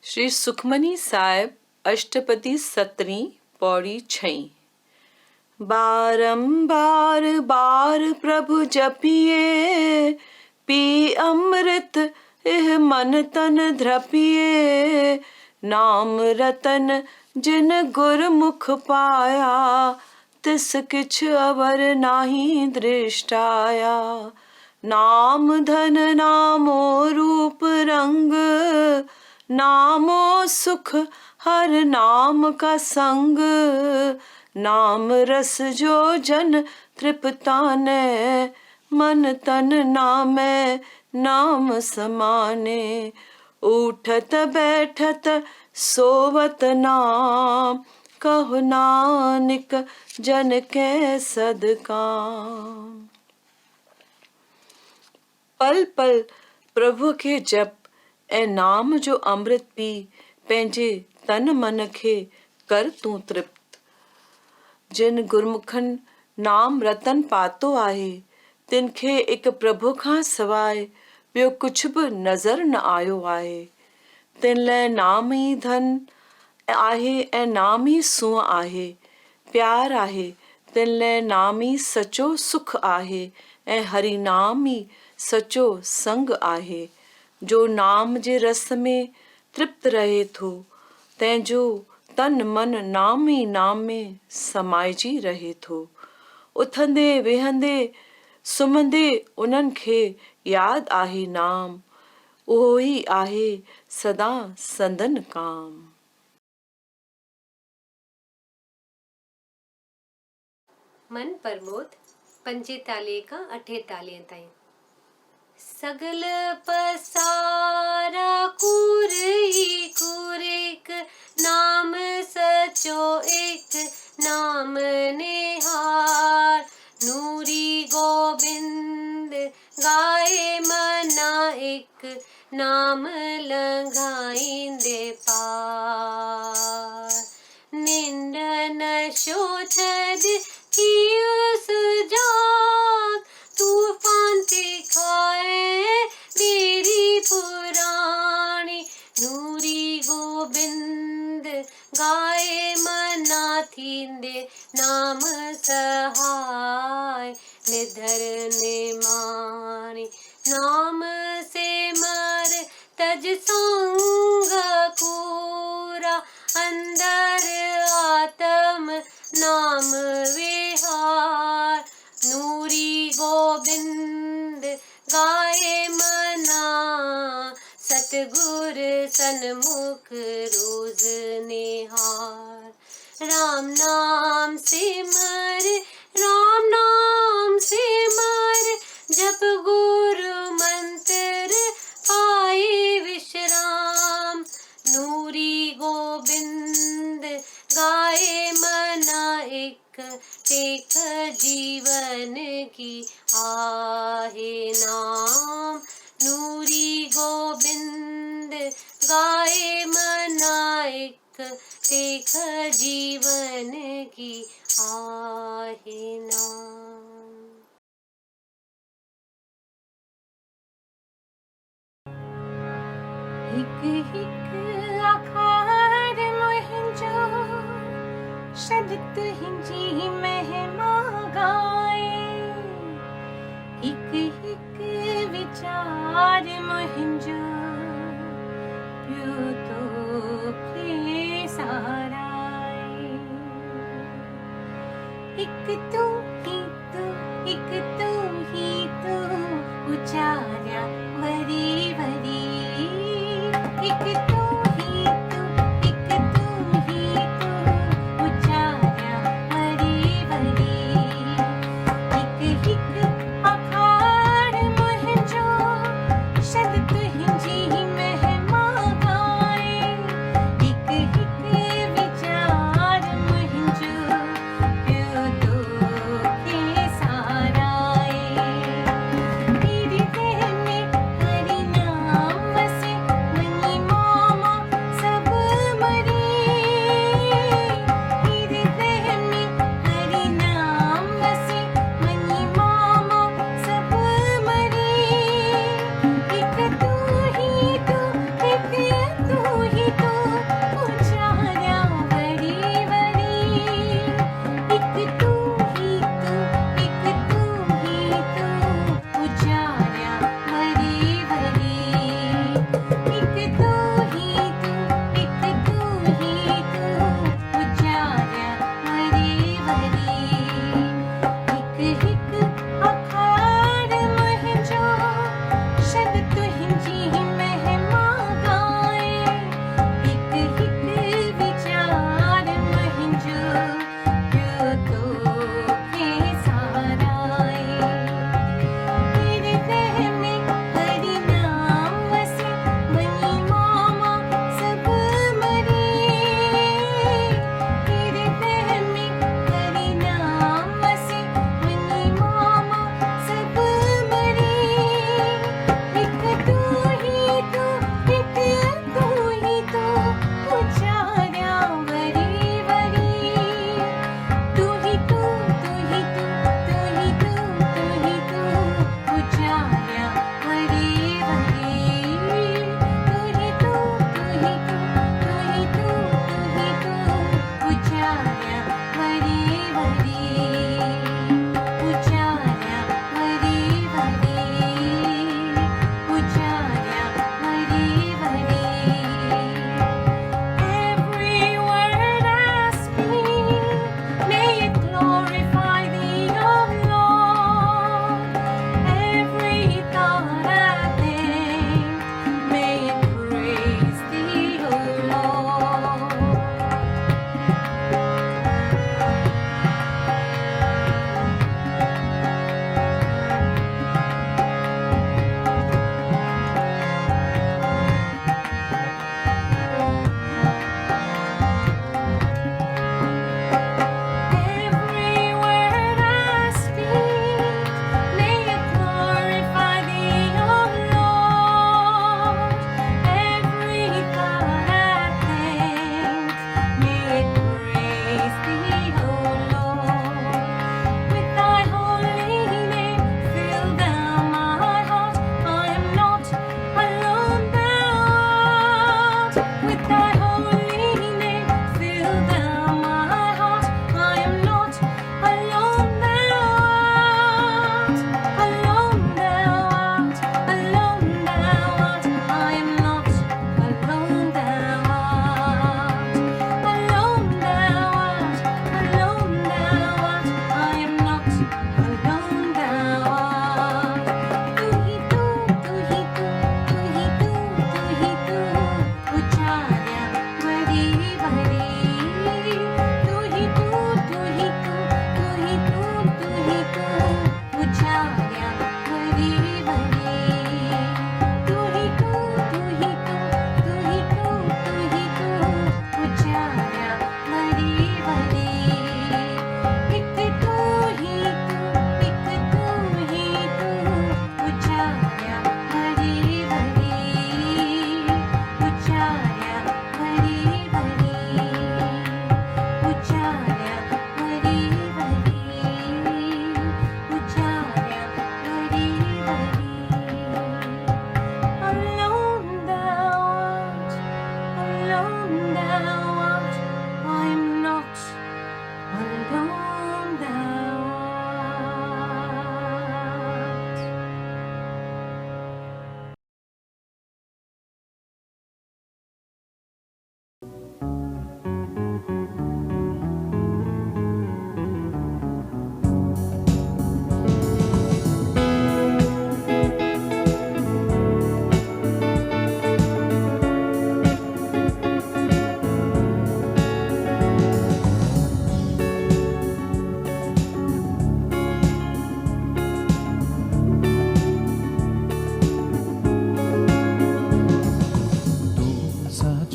श्री सुखमनी साहिब अष्टपदी 17 पौड़ी 6। बारंबार बार प्रभु जपिए, पी अमृत एह मन तन ध्रपिए। नाम रतन जिन गुरमुख पाया, तिस किछ अवर नाही दृष्टाया। नाम धन नामो रूप रंग, नामो सुख हर नाम का संग। नाम रस जो जन तृप्ताने, मन तन नामे नाम समाने। उठत बैठत सोवत नाम, कहो नानक जन के सदकाम। पल पल प्रभु के जप ऐं नाम जो अमृत पी, पंहिंजे तन मन खे कर तूं तृप्त। जिन गुरमुखन नाम रतन पातो आहे, तिन खे एक प्रभु खां सवाइ ॿियो कुझु बि नज़र न आयो आहे। तिन लाइ नाम ई धन आहे ऐं नाम ई सूंह आहे, प्यार आहे। तिन लाइ नाम ई सचो सुख आहे ऐं हरि नाम ई सचो संग आहे। जो नाम जे रस में तृप्त रहे थो, तंहिंजो तन मन नाम ई नाम में समाइजी रहे थो। उथंदे वेहंदे सुम्हंदे उन्हनि खे यादि आहे नाम, उहो ई आहे सदा संदन काम। मन प्रमोद 5 ताले खां 8 ताले ताईं। सगल पसारा कूर ही कूर एक, नाम सचो एक नाम निहार। नूरी गोबिंद गाए मना एक, नाम लंघाइंदे पार। निंद नशो छद कियो सुजाग, तूफान ते खाए मेरी पुराणी। नूरी गोबिंद गाए मना थींदे, नाम सहाय निधर निमाणी। नाम से मर तज संग पूरा, अंदर आत्म नाम विहार। नूरी गोबिंद गाए मना, सतगुर सन्मुख रोज निहार। राम नाम सिमर, राम नाम सिमर, जप गुरु मंत्र पाए विश्राम। नूरी गोबिंद गाए मना एक, टेक जीवन की आहे नाम। नूरी गोबिंद गाए मना एक, टेक जीवन की आहे नाम। हिक हिक आखार मुंहिंजो, शब्द हिंजी महिमा गाए। हिक हिक विचार मुंहिंजो, पियो तोखे साराए। हिक तू ही तू, हिक तू ही तू, उचार्या वरी वरी। हिक तू ही तू, हिक तू ही तू, उचार्या वरी वरी। हिक हिक आखार मुंहिंजो, शब्द हिंजी महिमा गाए। हिक हिक विचार मुंहिंजो, पियो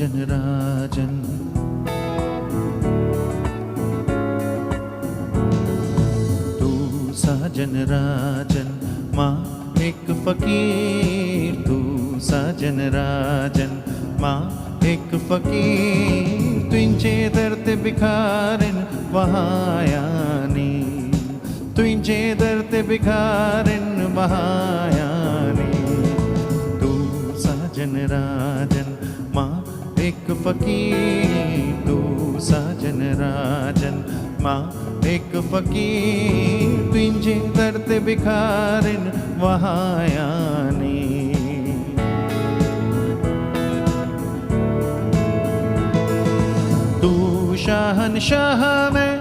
साजन राजन। तू साजन राजन माँ एक फकीर, तू साजन राजन माँ एक फकीर, तुझे दर्द बिखारन वहायानी, तुझे दर्द बिखारन वहायानी। तू साजन राजन माँ एक फकीर, तू साजन राजन माँ एक फकीर, तुझे दर्द बिखारन वहायानी। तू शहंशाह में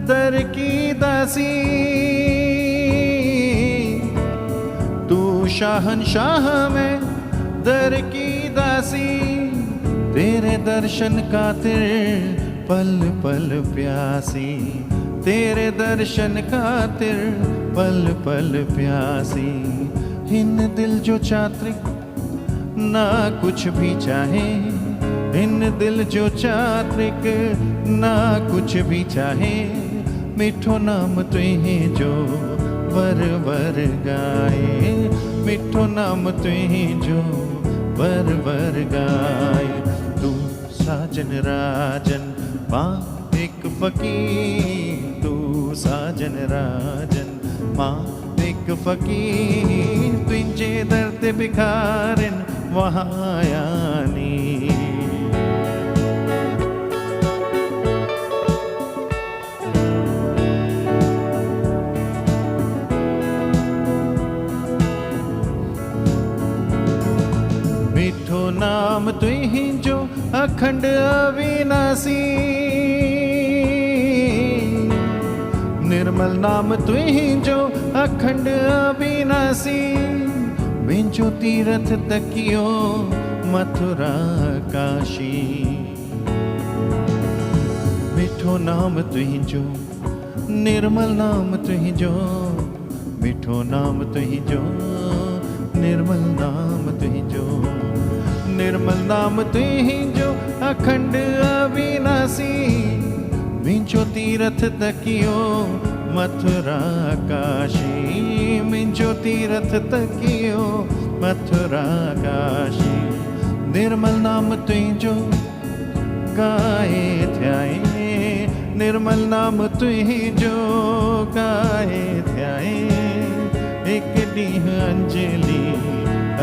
दर की दासी, तू शहंशाह में दर की दासी, तेरे दर्शन खातिर पल पल प्यासी, तेरे दर्शन खातिर पल पल प्यासी। हिन दिल जो चात्रिक ना कुछ भी चाहे, इन दिल जो चात्रिक ना कुछ भी चाहे, मिठो नाम तुहे जो वर वर गाए, मिठो नाम तुहे जो वर वर गाए। तू साजन राजन माँ एक फकीर, तू साजन राजन माँ एक फकीर, तुझे दर्द बिखारन वहायानी। मिठो नाम तुही जो अखंड अविनाशी, निर्मल नाम तुही जो अखंड अविनाशी, बिंचो तीरथ तकियो मथुरा काशी। मिठो नाम तुही जो निर्मल नाम तुही जो, मिठो नाम तुही जो निर्मल नाम तुही जो, निर्मल नाम तुही जो अखंड अविनाशी, मिंचो तीरथ तकियो मथुरा काशी, मिंचो तीरथ तकियो मथुरा काशी। निर्मल नाम तुही जो गाए ध्याए, निर्मल नाम तुही जो गाए ध्याए, एक डीह अंजलि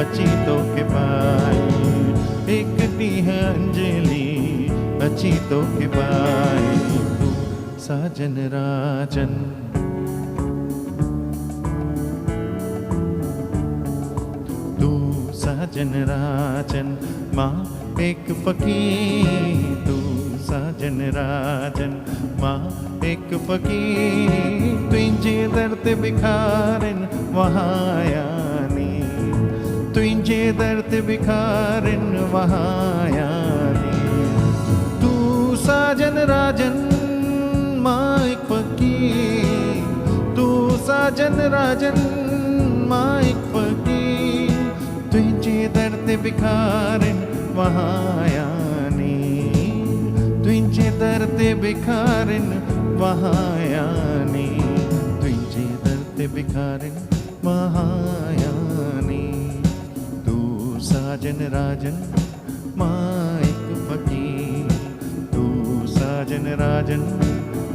अची तो के पाई, एक डीह अंजलि अची तो के पाई। तू साजन राजन तू साजन राजन माँ एक फकीर, तू साजन राजन माँ एक फकीर, तुझे दर्द बिखारन वहायानी, तुझे दर्द बिखारन वहायानी। तू साजन राजन माँ एक फकीर, तू साजन राजन माँ एक फकीर, तुझे दर्द बिखारन वहायानी, तुझे दर्द बिखारन वहायानी, तुझे दर्द बिखारन वहायानी। तू साजन राजन माँ एक फकीर, तू साजन राजन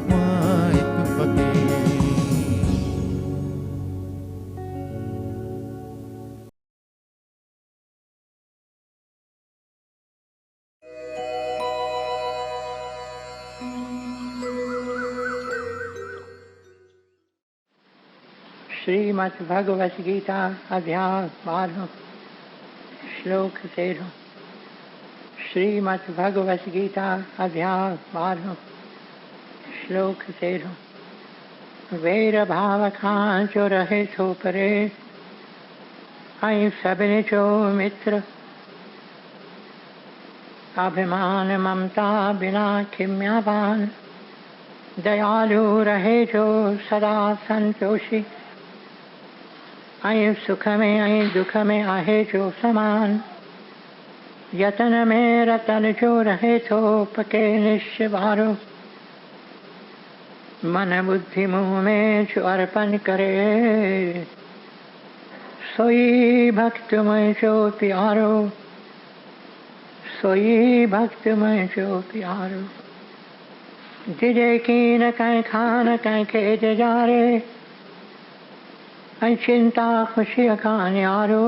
माँ एक फकीर। श्रीमद् भगवत गीता अध्याय 12 श्लोक 13। श्रीमद् भगवत गीता अध्याय 12 श्लोक 13। वैर भाव खां जो रहे सो परे, आई सबने जो मित्र, अभिमान ममता बिना खिम्यावान, दयालु रहे जो सदा संतोषी, ऐं सुख में ऐं दुख में आहे जो समान, यतन में रतन जो रहे तो पके निश्चिवारो, मन बुद्धि मुँह में जो अर्पण करे, सोई भक्तमय जो प्यारो, सोई भक्तमय जो प्यारो। जिजे की न कहीं खान कहीं खेत जा रे, चिंता खुशी खान यारो,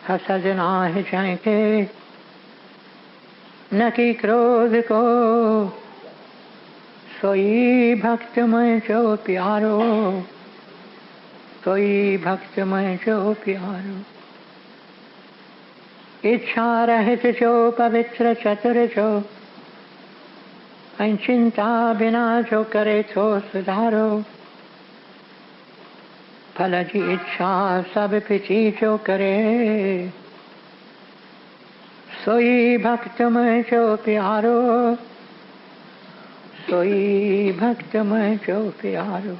हसजना है चाहे न की क्रोध को, सोई भक्तमय जो प्यारो, सोई भक्तमय जो प्यारो। इच्छा रहित जो पवित्र चतुर जो, चिंता बिना जो करे तो सुधारो, फल की इच्छा सब पिछी जो करे, सोई भक्तमय जो प्यारो, सोई भक्तमय जो प्यारो।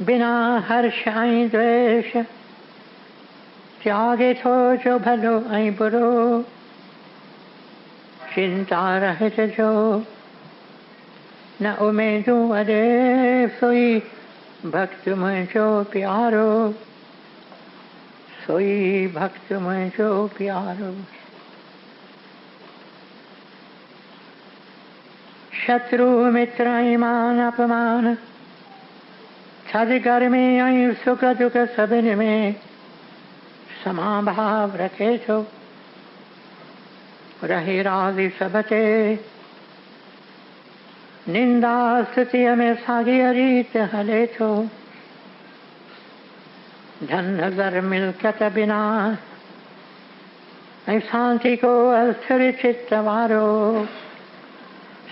बिना हर्ष आई द्वेष त्यागे तो जो भलो आई बुरो, चिंता रहित जो न उमेदू अरे, सोई भक्तमय जो प्यारो, सोई भक्तमय जो प्यारो। शत्रु मित्र ईमान अपमान, छद गर्मी आई सुख दुख सबिन में समाभाव रखे तो, रहे राजी सबते निंदा स्तुति में सागी रीत हले तो, धन घर मिलकत बिना शांति को अस्थिर चित्त वारो,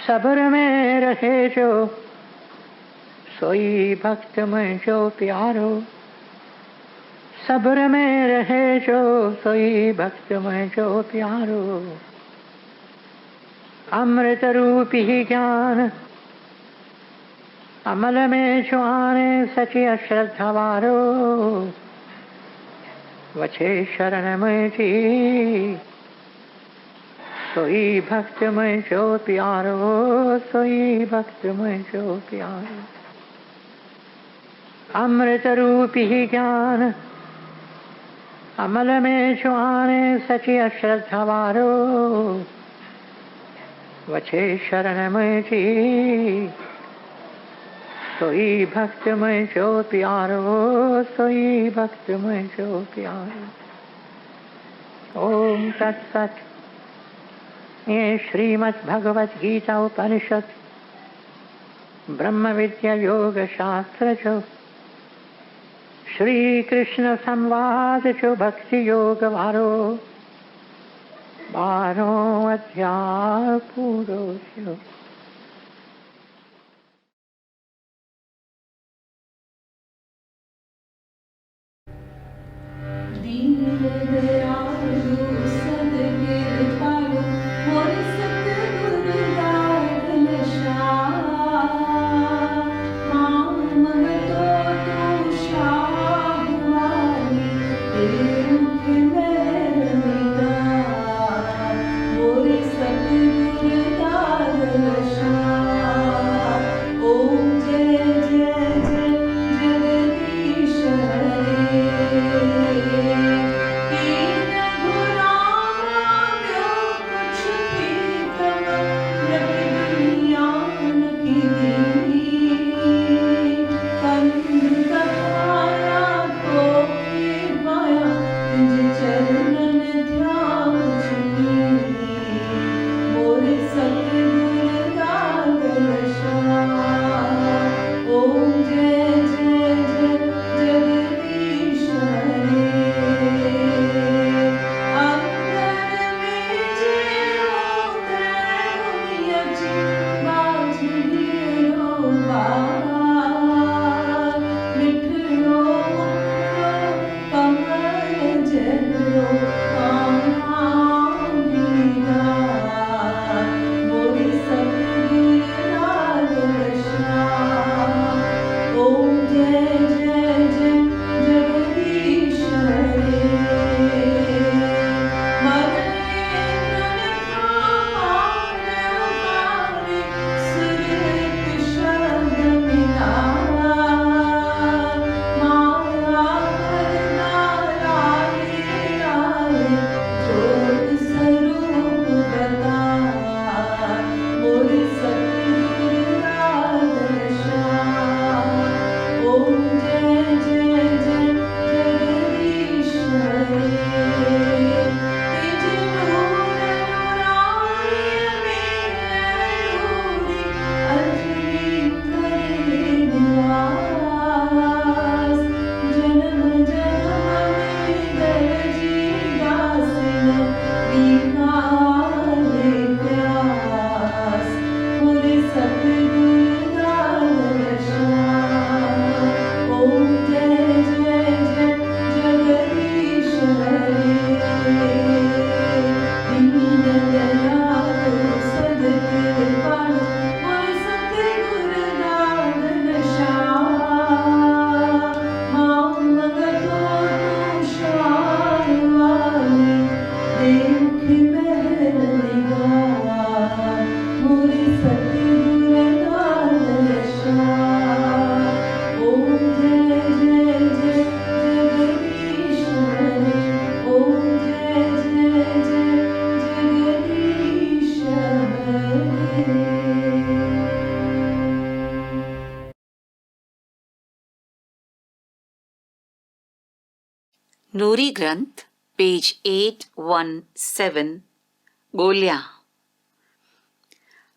सब्र में रहे जो सोई भक्तमय जो प्यारो, सब्र में रहे जो सोई भक्तमय जो प्यारो। अमृत रूपी ज्ञान अमल में जो आने सची अश्रद्धा वारो, वछे शरण में जी सोई भक्तमय जो प्यारो, सोई भक्तमय जो प्यारो। अमृत रूपी ज्ञान अमल में जो आने सची अश्रद्धा वारो, वछे शरण में जी सोई भक्तमय जो प्यारो, सोई भक्तमय जो प्यारो। ओम तत्सत। ये श्रीमद् भगवत गीता उपनिषद ब्रह्म विद्या योग शास्त्र जो श्री कृष्ण संवाद जो भक्ति योग वारो 12 अध्याय पूरो थयो। मिठड़ो कमल जलो देख महल निगाह मोरे सतगुर नादशाह। ओम जय जय जय जगदीश हरे, ओम जय जय जय जगदीश हरे। नूरी ग्रंथ पेज 817 ॻोल्हियां।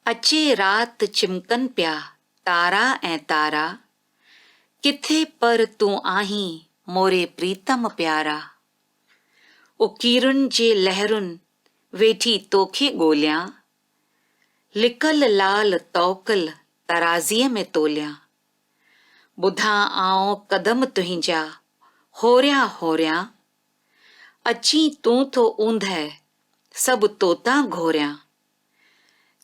अचे रात चिमकन पिया तारा ऐं तारा, किथे पर तूं आहीं मोरे प्रीतम प्यारा। उकीरुनि जे लहरुनि वेठी तोखे ॻोल्हियां, लिकल लाल तौकल तराज़ीअ में तोलियां। ॿुधां आऊं कदम तुंहिंजा होरियां होरियां, अची तूं थो ऊंदहि सभु तोतां घोरियां।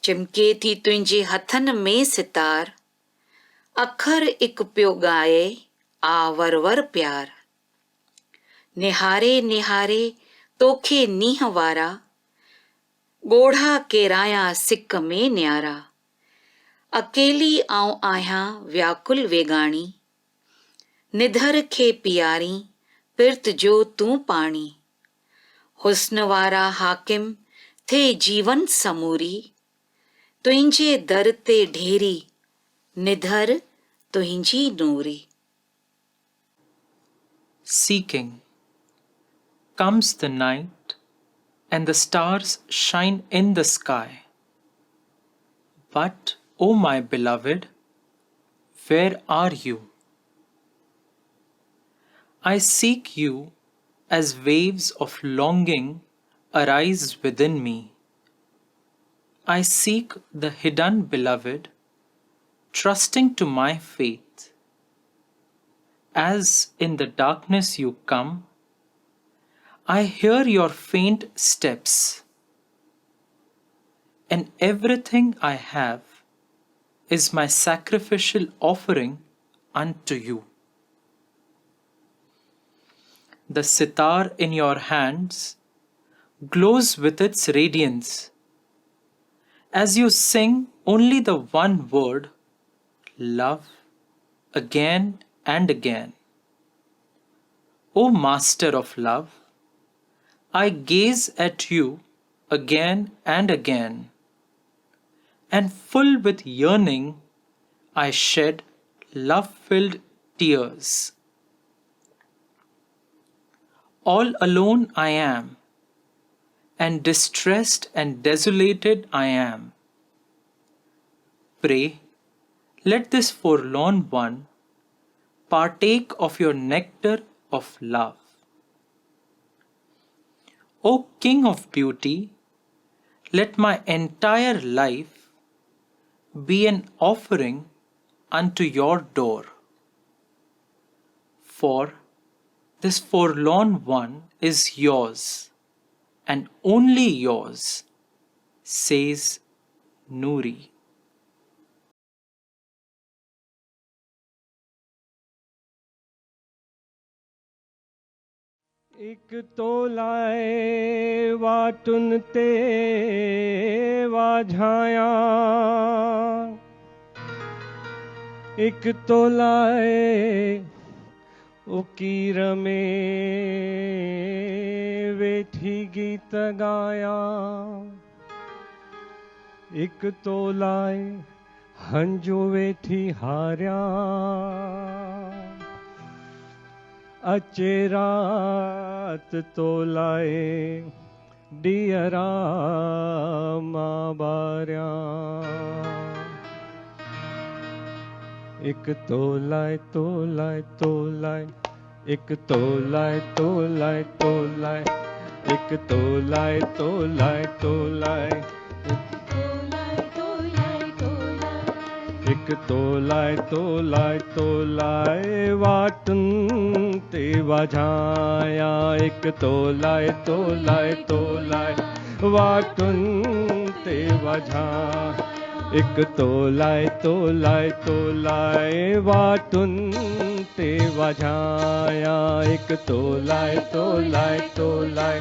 चिमके थी तुंहिंजे हथनि में सितार, अखर हिक पियो ॻाए आ वर वर प्यार। निहारे निहारे तोखे नींहं वारा, ॻोढ़ा केरायां सिक में न्यारा। अकेली आऊं आहियां व्याकुल वेगाणी, निधर खे पियारी पिर्त जो तूं पाणी। हुस्न वारा हाकिम थे जीवन समूरी, तुंहिंजे दर ते ढेरी निधर तुंहिंजी नूरी। Seeking. Comes the night and the stars shine in the sky. But, O my beloved, where are you? I seek you as waves of longing arise within me. I seek the hidden beloved, trusting to my faith. As in the darkness you come, I hear your faint steps, and everything I have is my sacrificial offering unto you. The sitar in your hands glows with its radiance as you sing only the one word, love, again and again. O Master of Love, I gaze at you again and again, and full with yearning I shed love-filled tears. All alone I am, and distressed and desolated I am. Pray, let this forlorn one partake of your nectar of love. O King of Beauty, let my entire life be an offering unto your door. For this forlorn one is yours, and only yours, says Nuri. एक तोलाए वाटुन ते वाझाया, एक तोलाए उकीर में वेठी गीत गाया, एक तोलाए हंजो वेठी हारिया, अचे रात तोलाए डियरा मां बारिया। एक तोलाए तोलाए तोलाए, एक तोलाए तोलाए तोलाए, एक तोलाए तोलाए तोलाए, एक तोलाए तोलाए तोलाए वाटुन ते वाझाया, एक तोलाए तोलाए तोलाए वाटुन ते वाझा, एक तोलाए तोलाए तोलाए वाटुन ते वाझाया, एक तोलाए तोलाए तोलाए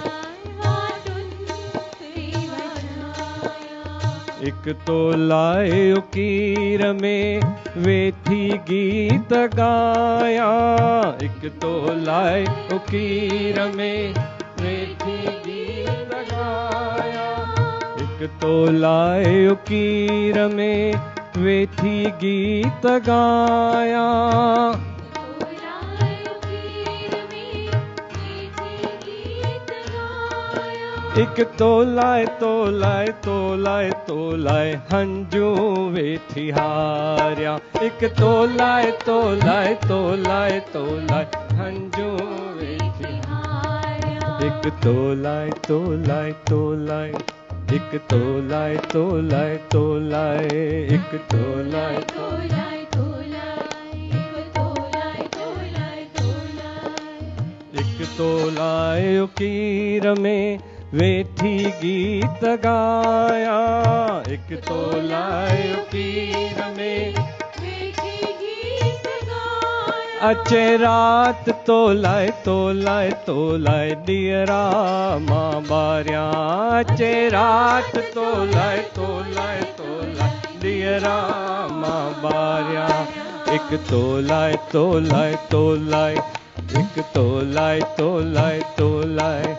एक तोलाए उकीर में वेठी गीत गाया, एक तोलाए उकीर में वेठी गीत गाया, एक तोलाए उकीर में वेठी गीत गाया। एक तोलाए तोलाए तोलाए तोलाए हंजू वेठी हारिया, एक तोलाए तोलाए तोलाए तोलाए हंजू वेठी हारिया, एक तोलाए तोलाए तोलाए, एक तोलाए तोलाए तोलाए, एक तोलाए तोलाए एक तोलाए उकीर में वेठी गीत गाया, एक तोलाए उकीर में वेठी गीत गाया। अचे रात तोलाए तोलाए तोलाए दियरा मां बारिया, अचे रात तोलाए तोलाए तोलाए दियरा मां बारिया, एक तोलाए तोलाए तोलाए, एक तोलाए तोलाए तोलाए,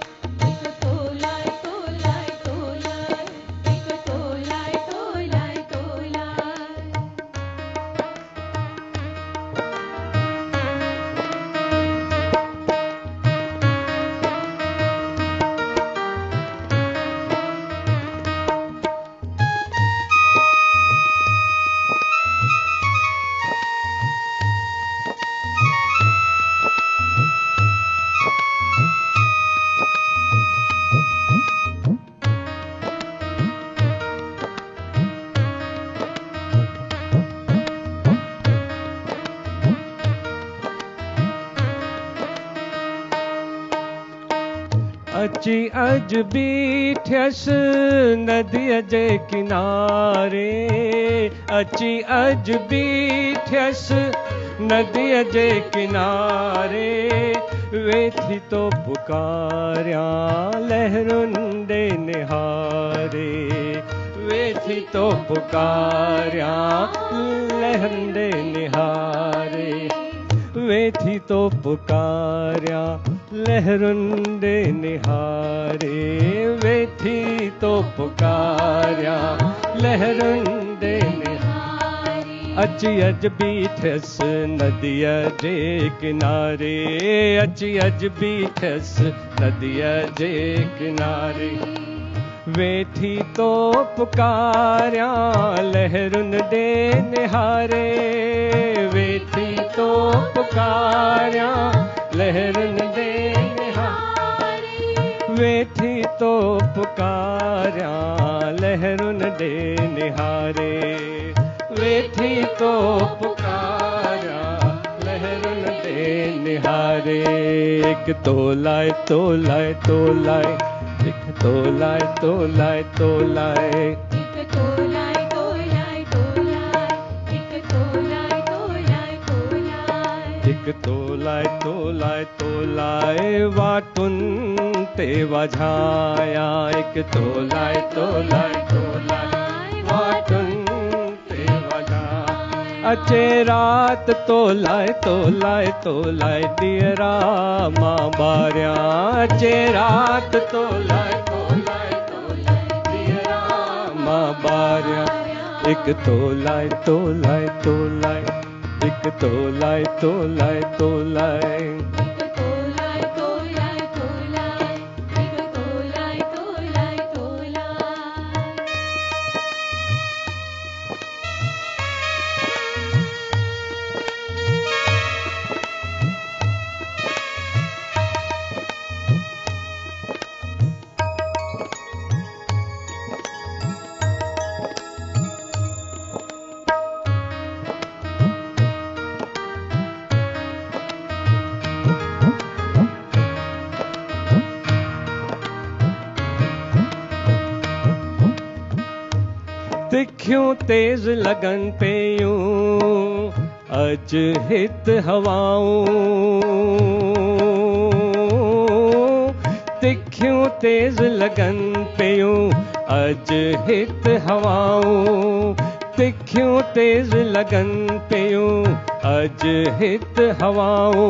अची अज बीठस नदीअ जे किनारे, अची अज बीठस नदीअ जे किनारे, वेठी तो पुकारिया लहरुनि ॾे निहारे, वेठी तो पुकारिया लहरुनि ॾे निहारे, वेठी तो पुकारिया लहरुनि ॾे निहारे, वेठी तो पुकारिया लहरुनि ॾे निहारे। अची अज बीठस नदीअ जे किनारे, अची अज बीठस नदीअ जे किनारे, वेठी तो पुकारिया लहरुनि ॾे निहारे, वेठी तो पुकारिया लहरुनि ॾे निहारे, वेठी तो पुकारिया लहरुनि ॾे निहारे, वेठी तो पुकारिया लहरुनि ॾे निहारे। एक तोलाए तोलाए तोलाए, एक तोलाए तोलाए तोलाए, एक तोलाए तोलाए तोलाए, एक तोलाए तोलाए तोलाए, एक तोलाए तोलाए तोलाए वाटुनि ते वझाया, एक तोलाए तोलाए तोलाए वाटुनि ते वझाया। अचे रात तोलाए तोलाए तोलाए दियरा मां बारिया, अचे रात तोलाए तोलाए तोलाए दियरा मां बारिया, एक तोलाए तोलाए तोलाए, एक तोलाए तोलाए तोलाए, एक तोलाए तोलाए तोलाए, एक तोलाए तोलाए तोलाए। तिखियूं तेज लगन पेयूं अज हित हवाऊं, तिख्यूं तेज लगन पियूं अज हित हवाऊं तिख्यूं तेज लगन पियूं अज हित हवाऊं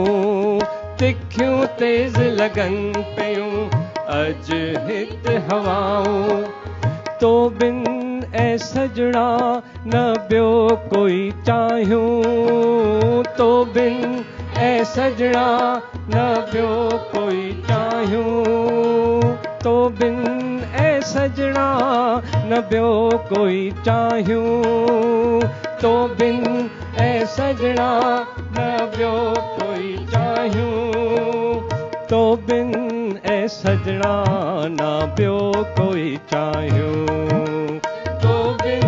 तिख्यूं तेज लगन पियूं अज हित हवाऊं तो बिन ऐ सजणा न ॿियो कोई चाहियूं तो बिन ऐ सजणा न ॿियो कोई चाहियूं तो बिन ऐ सजणा न ॿियो कोई चाहियूं तो बिन ऐ सजणा न ॿियो कोई चाहियूं तो बिन ऐ सजणा न ॿियो कोई चाहियूं तो बिन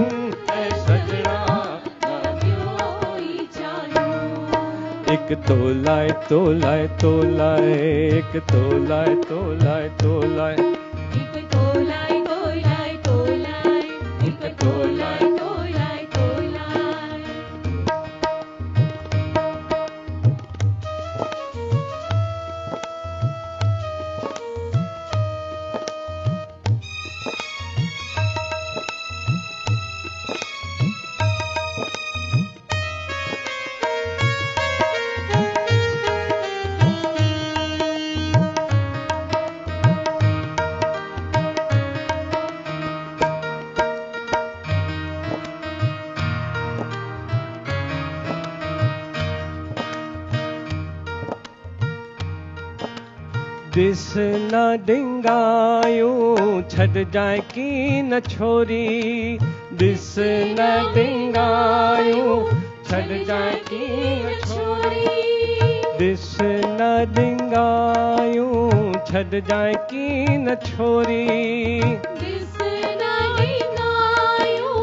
ऐ सजणा न ॿियो कोई चाहियूं एक तो लाए तो लाए तो लाए एक तो लाए तो लाए तो लाए एक तोलाय तोलाय तोलाय एक तोलाय तोलाय तोलाय दिस न डिंगायूं छड़ जाए की न छोरी दिस न डिंगायूं छड़ जाए की न छोरी दिस न डिंगायूं छड़ जाए की न छोरी दिस नाई नायूं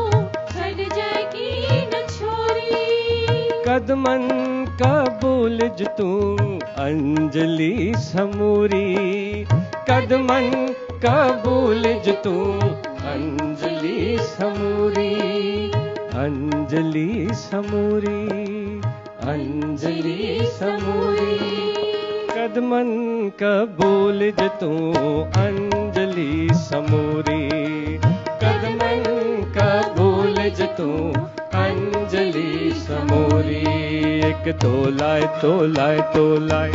छड़ जाए की न छोरी कदमन कबूल ज तूं अंजलि समूरी कदमन कबूल ज तूं अंजलि समूरी अंजलि समूरी अंजलि समूरी कदमन कबूल ज तूं अंजलि समूरी कदमन कबूल ज तूं अंजलि समूरी एक तो लाए तो लाए तो लाए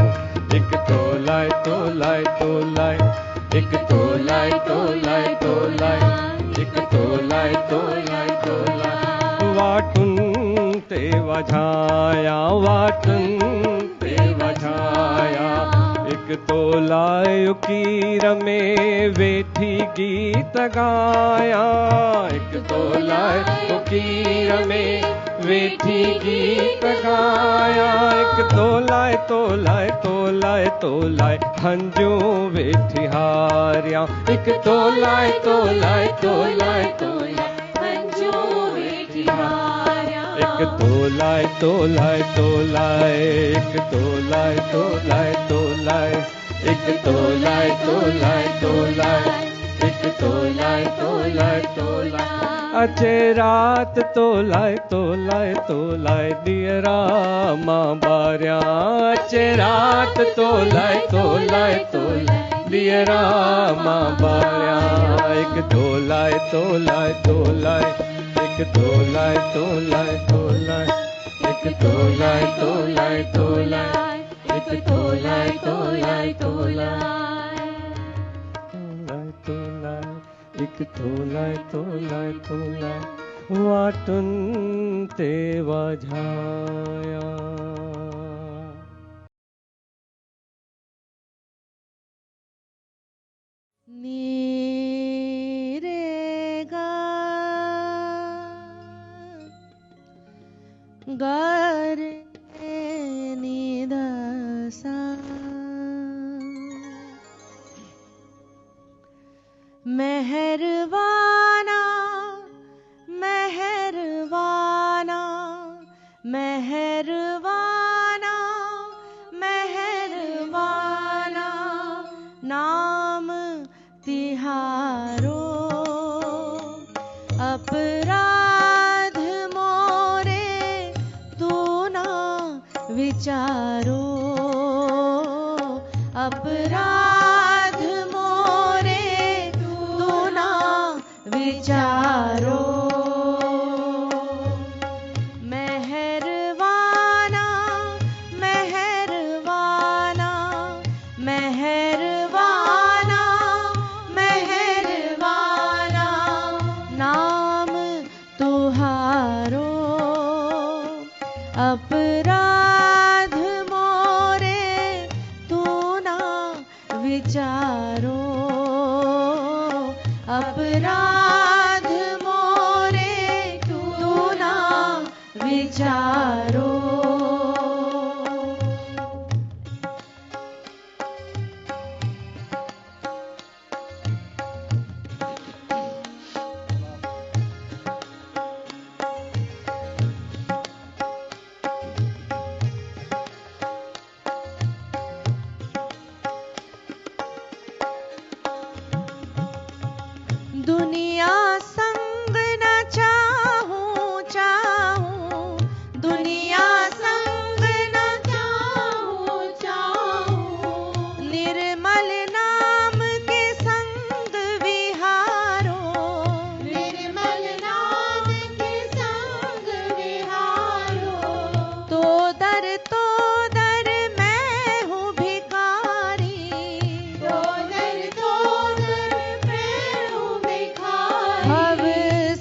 एक तो लाए तो लाए तो लाए एक तो लाए तो लाए तो लाए एक तो लाए तो लाए तो लाए वाटुन ते वझाया वाटुन ते वझाया एक तो लायो कीर में वेठी गीत गाया एक तो लायो कीर में वेठी गीत गाया एक तो लाए तो लाए तो लाए तो लाए हंजूं वेठी हारिया एक तो लाए तो लाए तो लाए तो लाए हंजूं वेठी हारिया एक तो लाए तो लाए तो लाए एक तो लाए तो लाए तो लाए एक तो लाए तो लाए तो लाए एक तो लाए तो लाए तो लाए अचे रात तो लाए तो लाए तो लाए दियरा मां बारिया अचे रात तो लाए तो लाए दियरा मां बारिया एक तो लाए तो लाए तो लाए एक तो लाए तो लाए तो लाए एक तो लाए तो लाए तो लाए एक तो लाए तो लाए तो लाए तो लाए एक तो लाए तो लाए तो लाए वाटुन ते वझाया नी रे गा गा रे नी धा सा मेहरबाना मेहरबाना मेहरबाना मेहरबाना नाम तिहारो अपराध मोरे तू ना विचारो अपराध विचारो मेहरबाना मेहरबाना मेहरबाना मेहरबाना नाम तुहारो अपराध मोरे तू ना विचारो अपराध मोरे तू ना विचारो दुनिया संग न चाहूं चाहूं दुनिया संग न चाहूं चाहूं निर्मल नाम के संग विहारो निर्मल नाम के संग विहारो तो दर मैं हूँ भिखारी तो दर मैं हूँ भव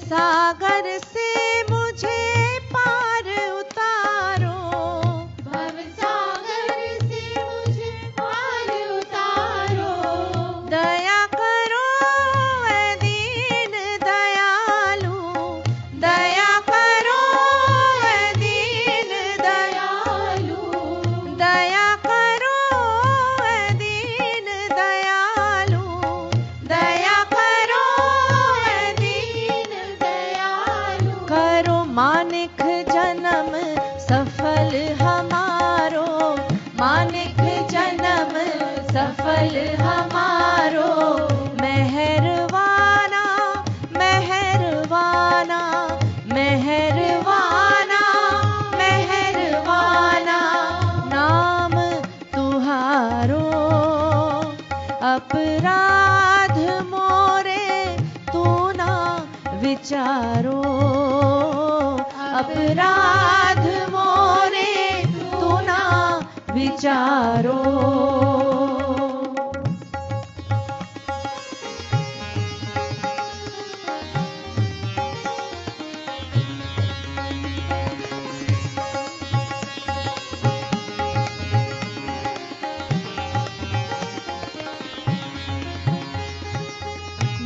सागर से मुझे पार उतारो भव सागर से मुझे पार उतारो दया करो ऐ दीन दयालु दया करो ऐ दीन दयालु दया करो ऐ दीन दयालु दया करो ऐ दीन दयालु करो मानिक जन्म सफल हमारो मानिक जन्म सफल हमारो मेहरबाना मेहरबाना मेहरबाना मेहरबाना नाम तुहारो अपराध मोरे तू ना विचारो अपराध मोरे तू ना विचारो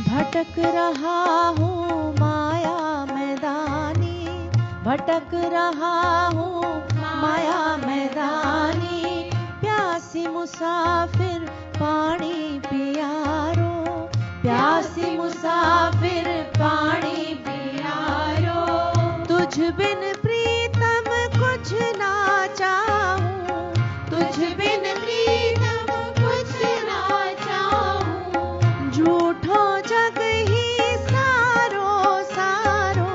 भटक रहा हूँ माया मैदानी भटक रहा हूँ माया मैदानी प्यासी मुसाफिर पानी पियारो प्यासी मुसाफिर पानी पियारो तुझ बिन प्रीतम कुछ ना चाहूं तुझ बिन प्रीतम कुछ ना चाहूं झूठो जग ही सारो सारो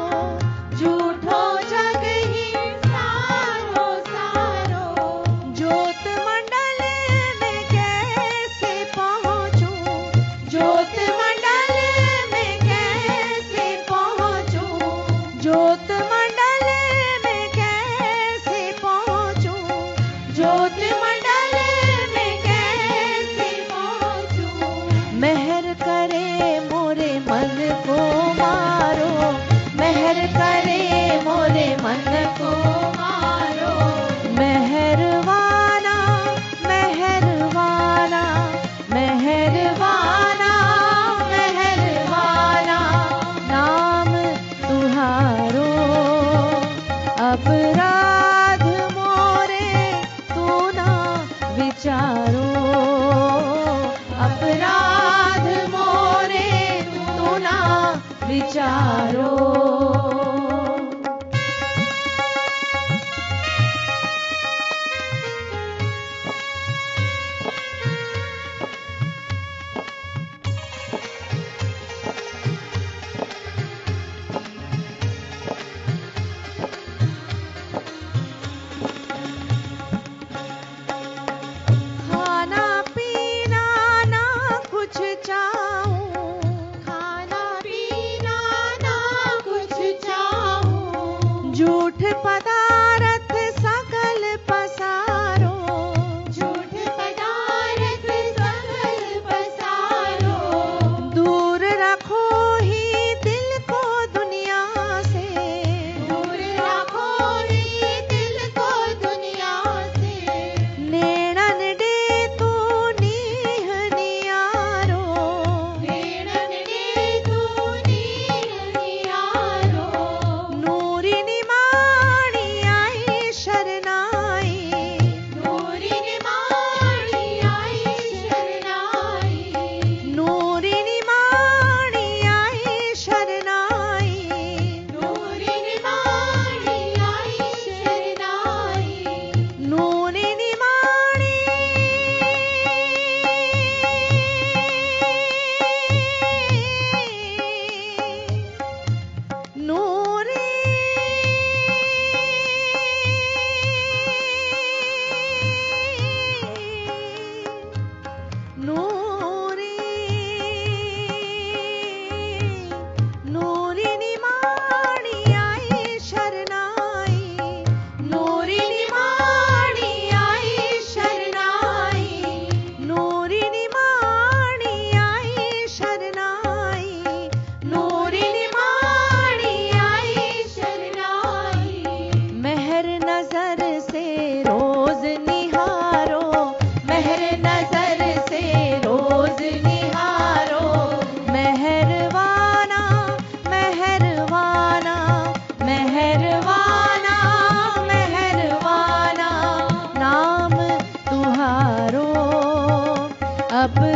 झूठो जग ही सारो सारो ज्योत मंडल में कैसे पहुंचूं ज्योत मंडल में कैसे पहुंचूं ज्योत मंडल में कैसे पहुंचूं ज्योत मंडल में कैसे पहुंचूं मेहर करे मोरे मन को मारो मेहर करे मोरे मन को मारो मेहरबाना मेहरबाना मेहरबाना मेहरबाना नाम तुहारो अपराध मोरे तू ना विचारो अपराध मोरे तू ना विचारो खाना पीना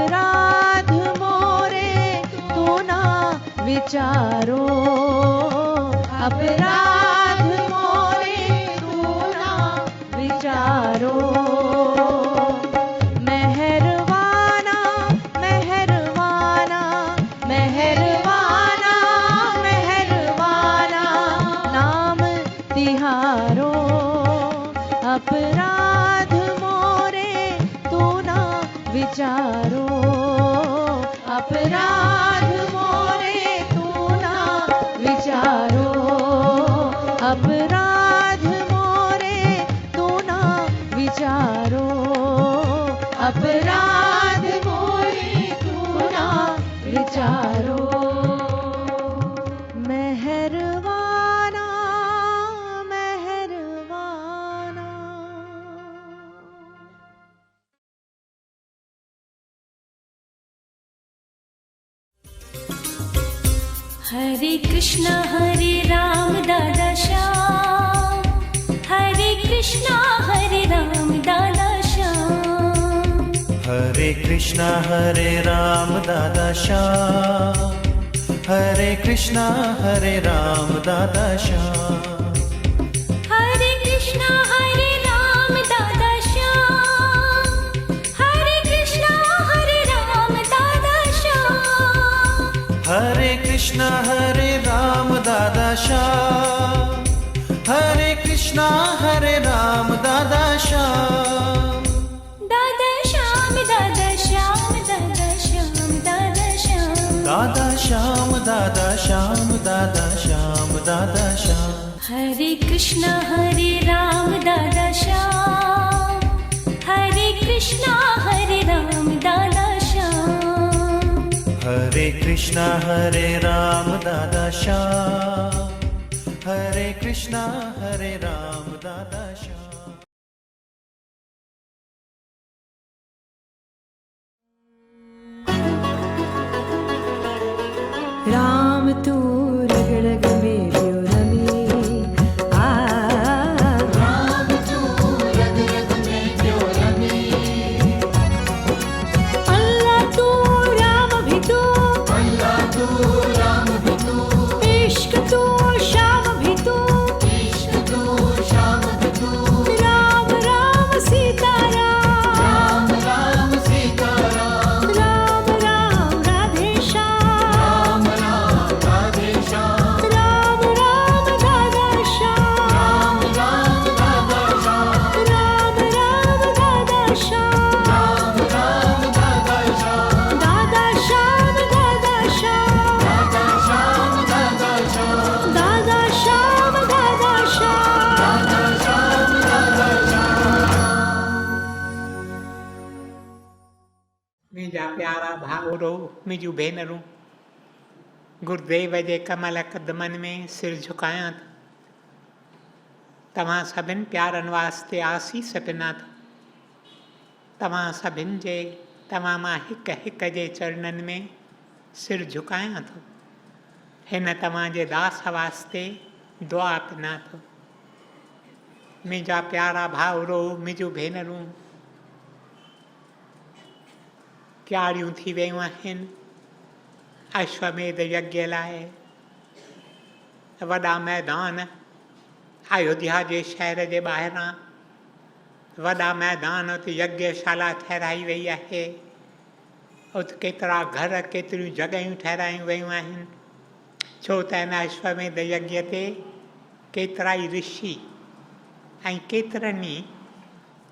अपराध मोरे तू ना विचारो, अपराध मोरे तू ना विचारो। मेहरबाना मेहरबाना मेहरबाना मेहरबाना नाम तिहारो, अपराध मोरे तू ना विचारो, अपराध मोरे तू ना विचारो, अपराध मोरे तू ना विचारो, अपराध मोरे तू ना विचारो। मेहरबाना मेहरबाना। हरे कृष्णा हरे राम दादा श्याम, हरे कृष्णा हरे राम दादा श्याम, हरे कृष्णा हरे राम दादा श्याम, हरे कृष्णा हरे राम दादा श्याम, हरे कृष्णा हरे राम दादा श्याम, हरे कृष्णा हरे राम दादा श्याम, हरे कृष्णा हरे राम दादा श्याम, हरे कृष्णा हरे राम दादा श्याम, दादा श्याम दादा श्याम दादा श्याम दादा श्याम, दादा श्याम दादा श्याम दादा श्याम दादा श्याम। हरे कृष्णा हरे राम दादा श्याम, हरे कृष्णा हरे राम दादा श्याम, हरे कृष्णा हरे राम दादा श्याम, हरे कृष्णा हरे राम दादा श्याम। राम तू रग रग में व्यो रमी, आ राम तू रग रग में व्यो रमी, अल्लाह तू राम भी तू, अल्लाह तू राम भी तू, इश्क तू शाम भी तू, इश्क तू शाम भी तू, राम राम सीता राम, राम राम सीता राम, राम राम राधे श्याम, राम राधे श्याम, राम राम दादा श्याम, राम राम दादा श्याम, राम राम दादा श्याम, राम राम दादा श्याम, दादा श्याम दादा श्याम, दादा श्याम दादा श्याम, दादा श्याम दादा श्याम, दादा श्याम दादा श्याम। मुंहिंजा प्यारा भाउरो मुंहिंजूं भेनरूं, गुरुदेव जे कमल कदमनि में सिर झुकायां थो। तव्हां सभिनि प्यारनि वास्ते आसीस पिना थो। तव्हां सभिनि जे तव्हां मां हिक हिक जे चरणनि में सिर झुकायां थो। हिन तव्हांजे दास वास्ते दुआ पिना थो। मुंहिंजा प्यारा भाउरो मुंहिंजूं भेनरूं, क्यारियूं थी वियूं आहिनि अश्वमेध यज्ञ लाइ। वॾा मैदान अयोध्या जे शहर जे ॿाहिरां वॾा मैदान उते यज्ञशाला ठहिराई वई आहे। उते केतिरा घर केतिरियूं जॻहियूं ठहिरायूं वयूं आहिनि, छो त हिन अश्वमेध यज्ञ ते केतिरा ई ऋषि ऐं केतिरनि ई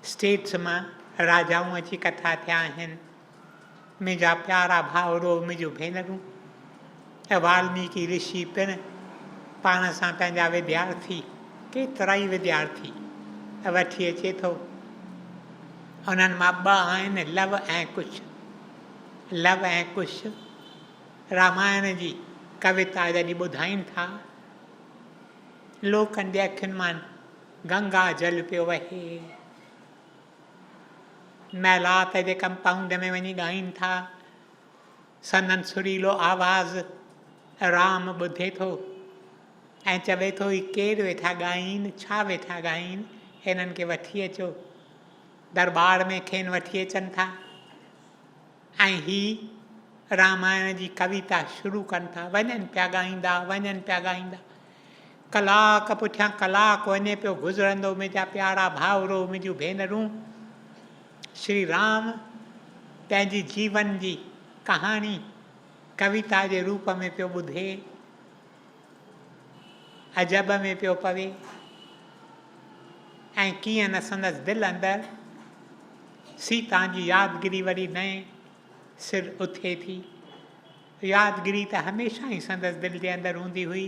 स्टेट्स मां राजाऊं अची कथा थिया आहिनि। मुंहिंजा प्यारा भाउरो मुंहिंजूं भेनरूं, वाल्मीकि ऋषि पिणु पाण सां पंहिंजा विद्यार्थी केतिरा ई विद्यार्थी वठी अचे थो। उन्हनि मां ॿ आहिनि लव ऐं कुश। लव ऐं कुश रामायण जी कविता जॾहिं ॿुधाइनि था, लोकनि जे अखियुनि मां गंगा जल पियो वहे। मैलात जे कंपाउंड में वञी ॻाइनि था, सनन सुरीलो आवाज़ राम ॿुधे थो ऐं चवे थो ही केरु वेठा ॻाइनि, छा वेठा ॻाइनि, हिननि खे वठी अचो। दरबार में खेनि वठी अचनि था ऐं ही रामायण जी कविता शुरू कनि था, वञनि पिया ॻाईंदा, वञनि पिया ॻाईंदा। कलाक पुठियां कलाक वञे पियो गुज़रंदो। मुंहिंजा प्यारा भाउरो, मुंहिंजूं भेनरूं, श्री राम पंहिंजी जीवन जी कहाणी कविता जे रूप में पियो ॿुधे, अजब में पियो पवे। ऐं कीअं न संदसि दिलि अंदरि सीता जी यादगिरी वरी नए सिर उथे थी। यादगिरी त हमेशह ई संदसि दिलि जे अंदरि हूंदी हुई।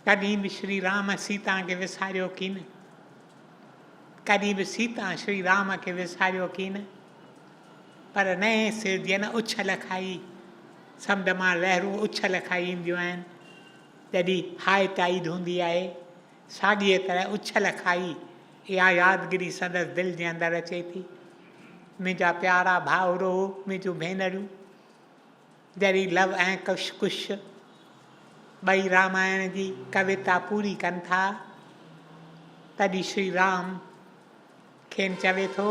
कॾहिं बि श्री राम सीता खे विसारियो कीन, कॾहिं बि सीता श्री राम खे विसारियो कीन। पर नए सिर जीअं न उछल खाई, समुंड मां लहरूं उछल खाई ईंदियूं आहिनि, जॾहिं हाय टाइड हूंदी आहे, साॻीअ तरह उछल खाई इहा यादगिरी संदसि दिलि जे अंदरि अचे थी। मुंहिंजा प्यारा भाउरो, मुंहिंजूं भेनरूं, जॾहिं लव ऐं कुश कुश ॿई रामायण जी कविता पूरी कनि था, तॾहिं श्री राम खेनि चवे थो,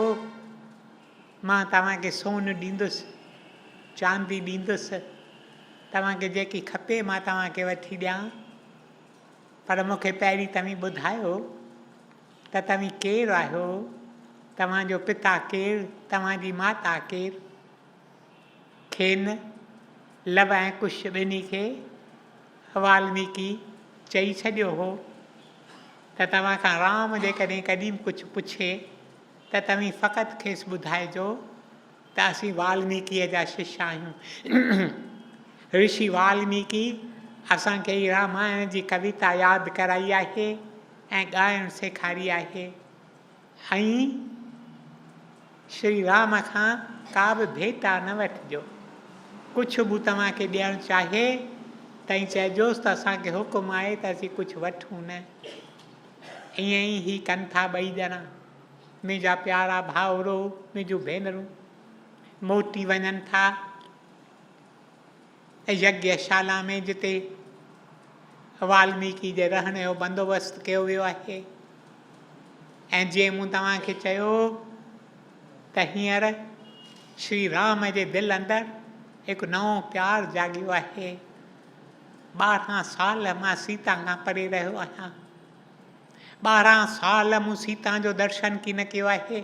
मां तव्हांखे सोन ॾींदुसि, चांदी ॾींदुसि, तव्हांखे जेकी खपे मां तव्हांखे वठी ॾियां, पर मूंखे पहिरीं तव्हीं ॿुधायो त तव्हीं केरु आहियो, तव्हांजो पिता केरु, तव्हांजी माता केरु। खेनि लव ऐं कुश ॿिन्ही खे वाल्मीकि चई छॾियो हो त तव्हां खां राम जेकॾहिं कॾहिं कुझु पुछे त तव्हीं फ़क़ति खेसि ॿुधाइजो त असीं वाल्मीकिअ जा शिष्य आहियूं। ऋषि वाल्मीकि असांखे ई रामायण जी कविता यादि कराई आहे ऐं ॻाइणु सेखारी आहे। ऐं श्री राम खां का बि भेटा न वठिजो, कुझु बि तव्हांखे ॾियणु चाहे तईं चइजोसि त असांखे हुकुम आहे त असीं कुझु वठूं न। ईअं ई ही कनि था ॿई ॼणा, मुंहिंजा प्यारा भाउरो, मुंहिंजूं भेनरूं, मोटी वञनि था यज्ञशाला में जिते वाल्मीकि जे रहण जो बंदोबस्तु कयो वियो आहे। ऐं जीअं मूं तव्हांखे चयो त हींअर श्री राम जे दिलि अंदरि हिकु नओं प्यारु जाॻियो आहे। 12 साल मां सीता खां परे रहियो आहियां, 12 साल मूं सीता जो दर्शन की न कयो आहे,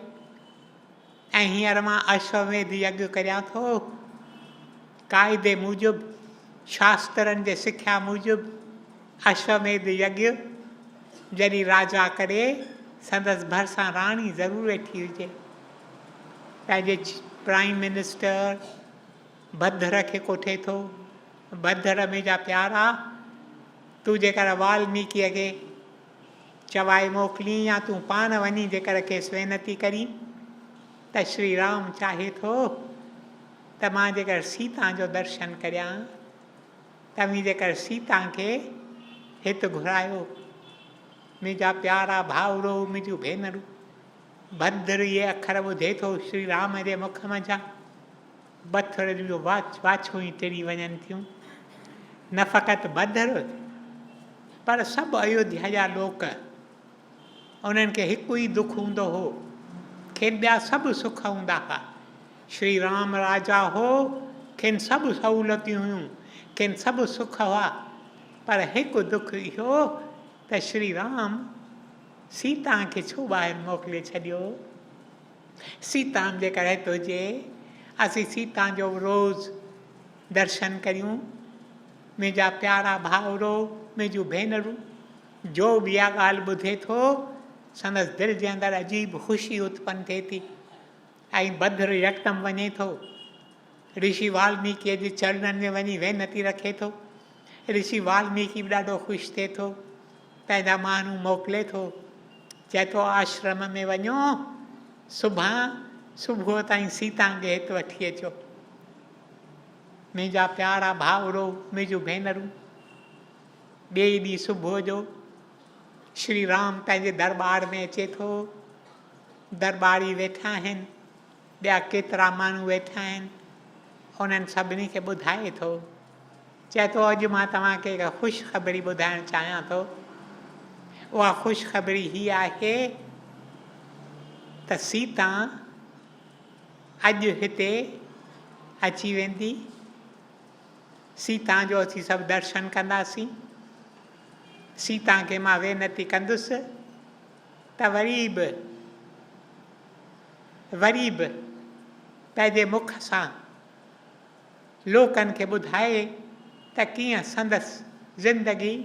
ऐं हींअर मां अश्वमेध यज्ञ करियां थो। क़ाइदे मूजिबि, शास्त्रनि जे सिख्या मूजिबि अश्वमेध यज्ञ जॾहिं राजा करे, संदसि भरिसां राणी ज़रूरु वेठी हुजे। पंहिंजे प्राइम मिनिस्टर भद्र खे कोठे थो, भद्र मुंहिंजा प्यारा, तूं जेकर वाल्मीकिअ खे चवाए मोकिली या तूं पाण वञी जेकर खेसि वेनती करी त श्री राम चाहे थो त मां जेकर सीता जो दर्शन करियां, तव्हीं जेकर सीता खे हिते घुरायो। मुंहिंजा प्यारा भाउरो, मुंहिंजूं भेनरूं, भद्र इहे अखर ॿुधे थो श्री राम जे मुख मंझां, बथड़ जूं वाछूं ई टिड़ी वञनि थियूं। न फ़क़ति भद्र, पर सभु अयोध्या जा लोक, उन्हनि खे हिकु ई दुख हूंदो हो, खेनि ॿिया सभु सुख हूंदा हुआ। श्री राम राजा हो, खेनि सभु सहूलियतूं हुयूं, खेनि सभु सुख हुआ, पर हिकु दुख इहो त श्री राम सीता खे छो ॿाहिरि मोकिले छॾियो। सीता जेकर हिते हुजे, असीं सीता जो रोज़ दर्शन करियूं। मुंहिंजा प्यारा भाउरो, मुंहिंजूं भेनरूं, जो बि इहा ॻाल्हि ॿुधे थो, संदसि दिलि जे अंदरि अजीब ख़ुशी उत्पन्न थिए थी। ऐं भद्र यकदमि वञे थो, ऋषि वाल्मीकिअ जे चरणनि में वञी वेनती रखे थो। ऋषि वाल्मीकि बि ॾाढो ख़ुशि थिए थो, पंहिंजा माण्हू मोकिले थो, चए थो आश्रम में वञो, सुबुह ताईं सीता खे हिते वठी अचो। मुंहिंजा प्यारा भाउरो, मुंहिंजूं भेनरूं, ॿिए ॾींहुं सुबुह जो श्री राम पंहिंजे दरबार में अचे थो। दरबारी वेठा आहिनि, ॿिया केतिरा माण्हू वेठा आहिनि, उन्हनि सभिनी खे ॿुधाए थो, चए थो अॼु मां तव्हांखे हिकु ख़ुशख़बरी ॿुधाइणु चाहियां थो। उहा ख़ुशख़बरी हीअ आहे त सीता अॼु हिते अची वेंदी, सीता जो असीं सभु दर्शन कंदासीं। सीता खे मां वेनती कंदुसि त वरी बि पंहिंजे मुख सां लोकनि खे ॿुधाए त कीअं संदसि ज़िंदगी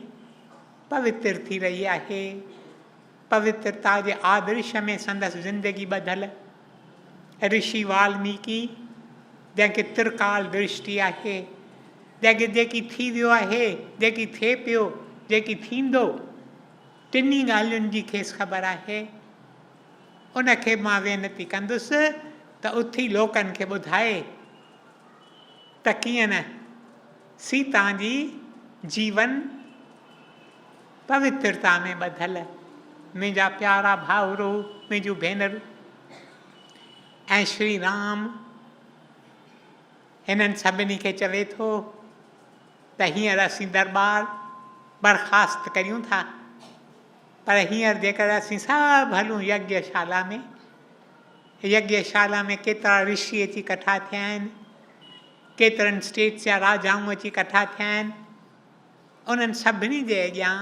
पवित्र थी रही आहे, पवित्रता जे आदर्श में संदसि ज़िंदगी ॿधल। ऋषि वाल्मीकि जंहिंखे त्रिकाल दृष्टि आहे, जंहिंखे जेकी थी वियो आहे, जेकी थिए पियो, जेकी थींदो, टिनी ॻाल्हियुनि जी खेसि ख़बर आहे। उनखे मां वेनती कंदुसि त उथी लोकनि खे ॿुधाए त कीअं न सीता जी जीवन पवित्रता में ॿधल। मुंहिंजा प्यारा भाउरो, मुंहिंजूं भेनरूं, ऐं श्री राम हिननि सभिनी खे चवे थो त हींअर असीं दरबार बर्खास्त करियूं था, पर हींअर जेकर असीं सभु हलूं यज्ञशाला में, यज्ञशाला में केतिरा ऋषि अची कठा थिया आहिनि, केतिरनि स्टेट्स जा राजाऊं अची कठा थिया आहिनि। उन्हनि सभिनी जे अॻियां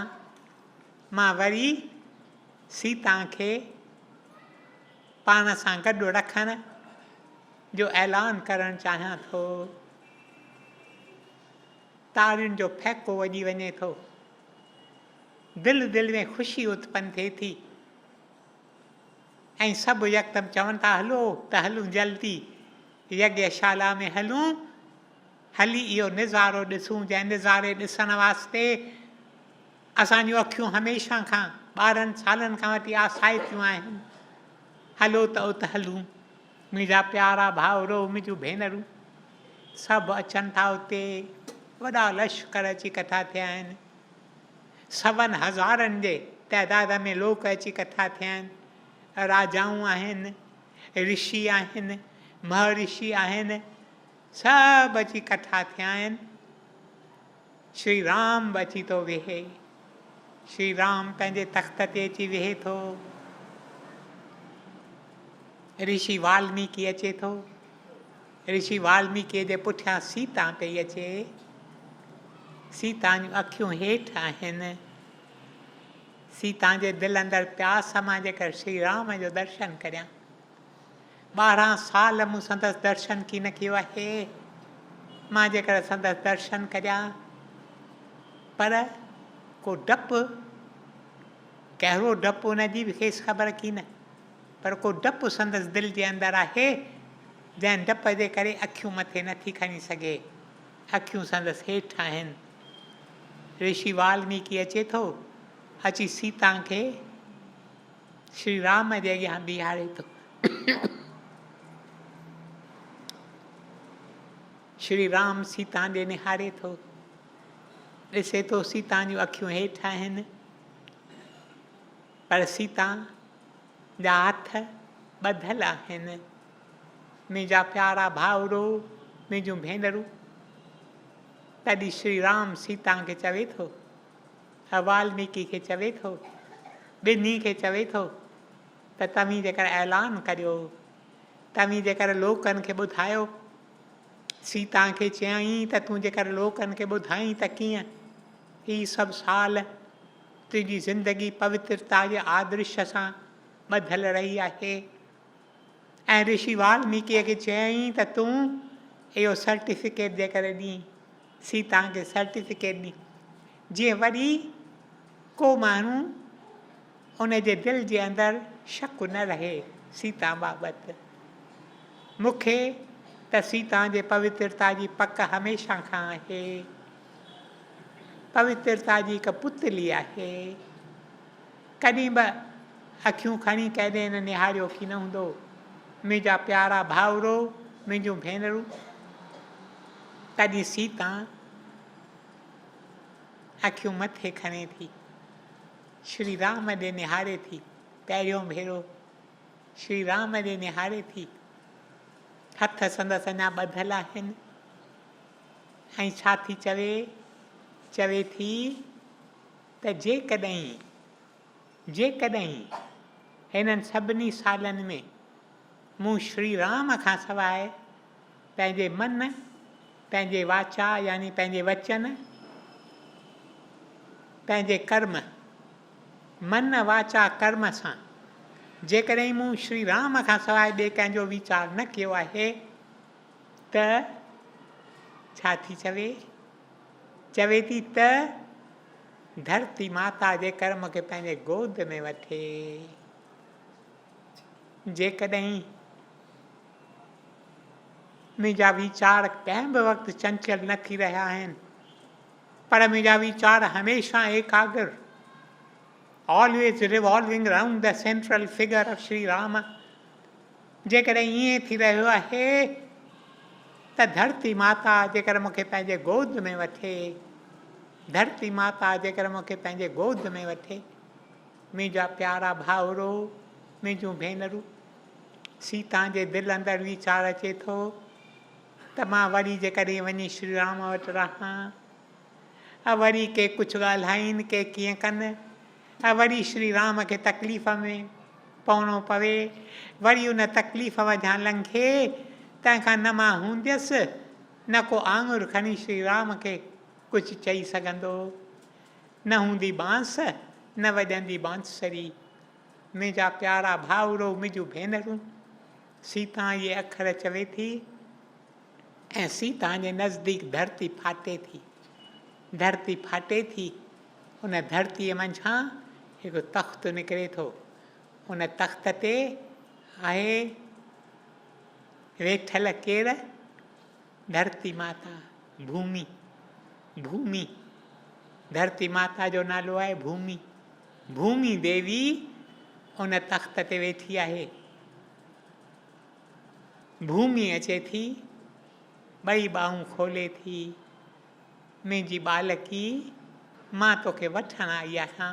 मां वरी सीता खे पाण सां गॾु रखण जो ऐलान करणु चाहियां थो। तारियुनि जो फैको वॼी वञे थो, दिलि में ख़ुशी उत्पन्न थिए थी, ऐं सभु यकदमि चवनि था हलो त हलूं जल्दी यज्ञशाला में हलूं, हली इहो निज़ारो ॾिसूं, जंहिं निज़ारे ॾिसण वास्ते असांजूं अखियूं हमेशह खां 12 सालनि खां वठी आसाइतियूं आहिनि। हलो त उते हलूं। मुंहिंजा प्यारा भाउरो, मुंहिंजूं भेनरूं सभु अचनि था उते, वॾा लश्कर अची कठा थिया आहिनि, 7,000 जे तइदाद में लोक अची कठा थिया आहिनि। राजाऊं आहिनि, ऋषि आहिनि, महर्षि आहिनि, सभु अची कठा थिया आहिनि। श्री राम बि अची थो वेहे, श्री राम पंहिंजे तख़्त ते अची वेहे थो। ऋषि वाल्मीकि अचे थो, ऋषि वाल्मीकि जे पुठियां सीता पई अचे। सीता जूं अखियूं हेठि आहिनि। सीता जे दिलि अंदरि प्यास मां जेकर श्री राम जो दर्शन करियां। 12 साल मूं संदसि दर्शन की न कयो आहे, मां जेकर संदसि दर्शन करियां, पर को डपु, कहिड़ो डपु हुनजी बि खेसि ख़बर की न, पर को डपु संदसि दिलि जे अंदरि आहे, जंहिं डप जे करे अखियूं मथे नथी खणी सघे, अखियूं संदसि हेठि आहिनि। ऋषि वाल्मीकि अचे थो, अची सीता खे श्री राम जे अॻियां बीहारे थो। श्री राम सीता ॾे निहारे थो, ॾिसे थो सीता जूं अखियूं हेठि आहिनि, पर सीता जा हथ ॿधल आहिनि। मुंहिंजा प्यारा भाउरो, मुंहिंजूं भेनरूं, तॾहिं श्री राम सीता खे चवे थो, वाल्मीकि खे चवे थो, ॿिन्ही खे चवे थो त तव्हीं जेकर ऐलान करियो, तव्हीं जेकर लोकनि खे ॿुधायो, सीता खे चयईं त तूं जेकर लोकनि खे ॿुधाईं त कीअं ही सभु साल तुंहिंजी ज़िंदगी पवित्रता जे आदर्श सां ॿधल रही आहे, ऐं ऋषि वाल्मीकिअ खे चयईं त तूं इहो सर्टिफिकेट जेकर ॾीं, सीता खे सर्टिफिकेट ॾीं, जीअं वरी को माण्हू उन जे दिलि जे अंदरि शक न रहे सीता बाबति। मूंखे त सीता जे पवित्रता जी पक हमेशह खां आहे। पवित्रता जी हिकु पुतली आहे, कॾहिं बि अखियूं खणी कॾहिं न निहारियो की न हूंदो। मुंहिंजा प्यारा भाउरो, मुंहिंजूं भेनरूं, तॾहिं सीता अखियूं मथे खणे थी, श्री राम ॾे निहारे थी, पहिरियों भेरो श्री राम ॾे निहारे थी। हथ संदसि अञा ॿधल आहिनि, ऐं छा थी चवे, चवे थी त जेकॾहिं हिननि सभिनी सालनि में मूं श्री राम खां सवाइ पंहिंजे मन, पंहिंजे वाचा यानी पंहिंजे वचन, पंहिंजे कर्म, मन वाचा कर्म सां जेकॾहिं मूं श्री राम खां सवाइ ॿिए कंहिंजो वीचार न कयो आहे त छा थी चवे? चवे थी त धरती माता जे कर्म खे पंहिंजे गोद में वठे। जेकॾहिं मुंहिंजा वीचार कंहिं बि वक़्तु चंचल न थी रहिया आहिनि, पर मुंहिंजा वीचार हमेशह एकाग्र, always revolving round the central figure of Shri Ram, जेकॾहिं ईअं थी रहियो आहे त धरती माता जेकर मूंखे पंहिंजे गोद में वठे, धरती माता जेकर मूंखे पंहिंजे गोद में वठे। मुंहिंजा प्यारा भाउरो, मुंहिंजूं भेनरूं, सीता जे दिलि अंदरि वीचार अचे थो त मां वरी जेकॾहिं वञी श्री राम वटि रहां, वरी के कुझु ॻाल्हाइनि, के कीअं कनि, वरी श्री राम खे तकलीफ़ में पवणो पवे, वरी उन तकलीफ़ वञा लंघे, तंहिंखां न मां हूंदसि न को आङुर खणी श्री राम खे कुझु चई सघंदो, न हूंदी बांस न वॼंदी बांसुरी। मुंहिंजा प्यारा भाउरो, मुंहिंजूं भेनरूं, सीता इहे अखर चवे थी ऐं सीता जे नज़दीक धरती फाटे थी, धरती फाटे थी। उन धरतीअ मंझां हिकु तख़्त निकिरे थो, उन तख़्त ते आहे वेठल केरु? धरती माता, भूमि। भूमि, धरती माता जो नालो आहे भूमि। भूमि देवी उन तख़्त ते वेठी आहे। भूमि अचे थी, ॿई ॿाहूं खोले थी, मुंहिंजी बालकी, मां तोखे वठणु आई आहियां,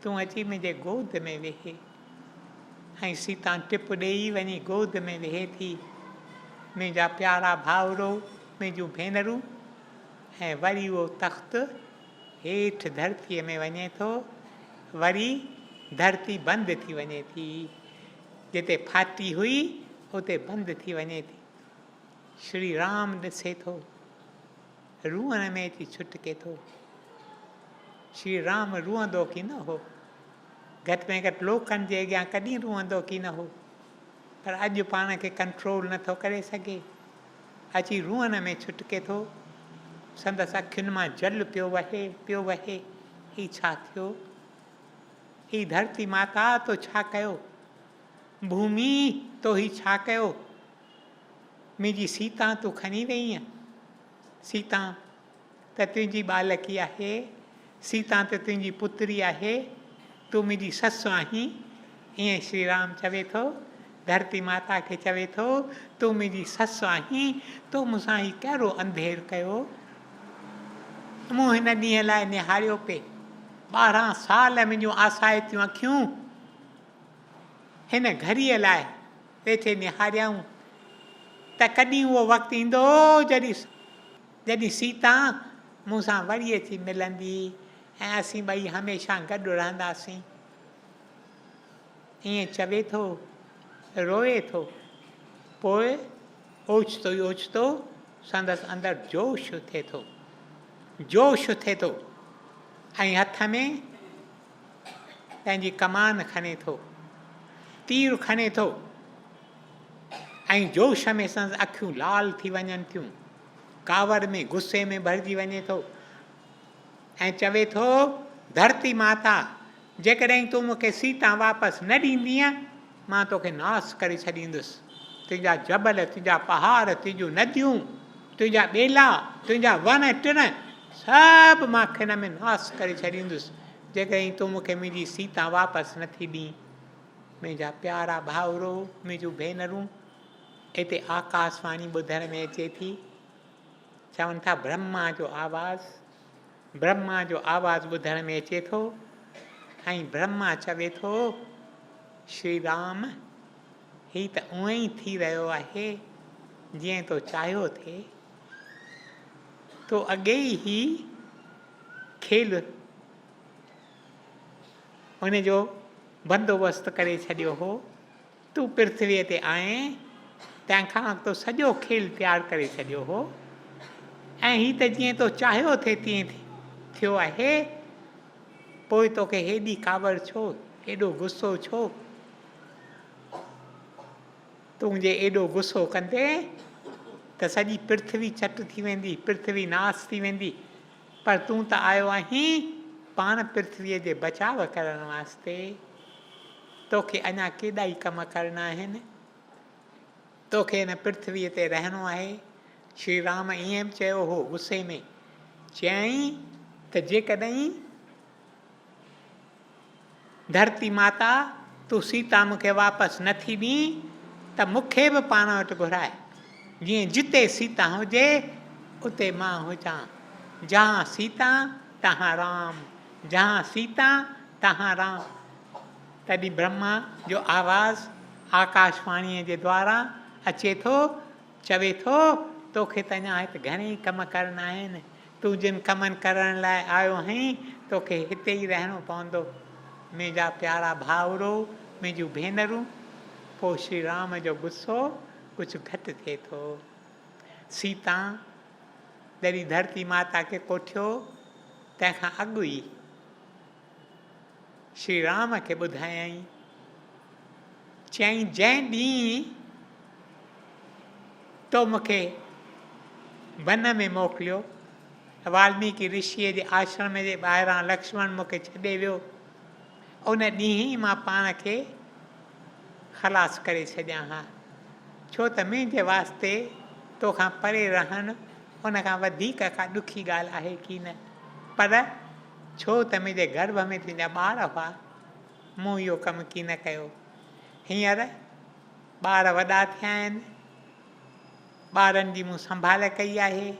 तूं अची मुंहिंजे गोद में वेहे। ऐं सीता टिप ॾेई वञी गोद में वेहे थी। मुंहिंजा प्यारा भाउरो, मुंहिंजूं भेनरूं, ऐं वरी उहो तख़्त हेठि धरतीअ में वञे थो, वरी धरती बंदि थी वञे थी, जिते फाटी हुई उते बंदि थी वञे थी। श्री राम ॾिसे थो, रूअण में अची छुटके थो। श्री राम रूअंदो की न हो? घटि में घटि लोकनि जे अॻियां कॾहिं रूअंदो की न हो? पर अॼु पाण खे कंट्रोल नथो करे सघे, अची रूअण में छुटके थो। संदसि अखियुनि मां जल पियो वहे, पियो वहे। ही छा थियो? ही धरती माता तो छा कयो? भूमि तो ही छा कयो? मुंहिंजी सीता तूं खणी वईं? सीता त तुंहिंजी बालकी आहे, सीता त तुंहिंजी पुत्री आहे, तूं मुंहिंजी ससु आहीं। ईअं श्री राम चवे थो, धरती माता खे चवे थो, तूं मुंहिंजी ससु आहीं, तूं मूंसां ही कहिड़ो अंधेर कयो? मूं हिन ॾींहं लाइ निहारियो पे, 12 साल मुंहिंजूं आसाइतियूं अखियूं हिन घड़ीअ लाइ वेठे निहारियाऊं, त कॾहिं उहो वक़्तु ईंदो जॾहिं सीता मूंसां वरी अची मिलंदी ऐं असीं ॿई हमेशह गॾु रहंदासीं। ईअं चवे थो, रोए थो। पोइ ओचितो ई ओचितो संदसि अंदरि जोश थिए थो, जोश थिए थो, ऐं हथ में पंहिंजी कमान खणे थो, तीर खणे थो, ऐं जोश में संदसि अखियूं लाल थी वञनि थियूं, कावर में गुस्से में भरिजी वञे थो ऐं चवे थो, धरती माता जेकॾहिं तूं मूंखे सीता वापसि न ॾींदीअ, मां तोखे नास करे छॾींदुसि। तुंहिंजा जबल, तुंहिंजा पहाड़, तुंहिंजूं नदियूं, तुंहिंजा ॿेला, तुंहिंजा वण टिण सभु मां खिन में नास करे छॾींदुसि जेकॾहिं तूं मूंखे मुंहिंजी सीता वापसि नथी ॾीं। मुंहिंजा प्यारा भाउरो, मुंहिंजूं भेनरूं, हिते आकाशवाणी ॿुधण में अचे थी। चवनि था ब्रह्मा जो आवाज़ु, ब्रह्मा जो आवाज़ु ॿुधण में अचे थो ऐं ब्रह्मा चवे थो, श्री राम ही त उअं ई थी रहियो आहे जीअं तो चाहियो थिए। तो अॻे ई खेल हुन जो बंदोबस्तु करे छॾियो हो, तूं पृथ्वीअ ते आएं तंहिंखां अॻु सॼो खेल तयारु करे छॾियो हो ऐं हीअ त जीअं तो चाहियो थिए तीअं थियो आहे। पोइ तोखे हेॾी कावड़ छो, हेॾो गुस्सो छो? तूं जे एॾो गुस्सो कंदे त सॼी पृथ्वी चट थी वेंदी, पृथ्वी नास थी वेंदी। पर तूं त आयो आहीं पाण पृथ्वीअ जे बचाव करण वास्ते। तोखे अञा केॾा ई कम करणा आहिनि, तोखे हिन पृथ्वीअ ते रहणो आहे। श्री राम ईअं बि चयो हो गुस्से में, चयईं त जेकॾहिं धरती माता तूं सीता मूंखे वापसि नथी ॾीं त मूंखे बि पाण वटि घुराए, जीअं जिते सीता हुजे उते मां हुजां। जहाँ सीता तहाँ राम, जहाँ सीता तहाँ राम। तॾहिं ब्रह्मा जो आवाज़ आकाशवाणीअ जे द्वारा अचे थो, चवे थो तोखे त अञा हिते घणेई कम करणा आहिनि। तूं जिन कमनि करण लाइ आयो आहीं तोखे हिते ई रहणो पवंदो। मुंहिंजा प्यारा भाउरो, मुंहिंजूं भेनरूं, पोइ श्री राम जो गुस्सो कुझु घटि थिए थो। सीता जॾहिं धरती माता खे कोठियो तंहिंखां अॻु ई श्री राम खे ॿुधायईं, चयईं जंहिं ॾींहुं तो मूंखे वन में मोकिलियो, वाल्मीकि ऋषिअ जे आश्रम जे ॿाहिरां लक्ष्मण मूंखे छॾे वियो, उन ॾींहुं ई मां पाण खे ख़लास करे छॾियां हा। छो त मुंहिंजे वास्ते तोखां परे रहनि उन खां वधीक का ॾुखी ॻाल्हि आहे की न। पर छो त मुंहिंजे गर्भ में तुंहिंजा ॿार हुआ, मूं इहो कमु की न कयो। हींअर ॿार वॾा थिया आहिनि, ॿारनि जी मूं संभाल कई आहे,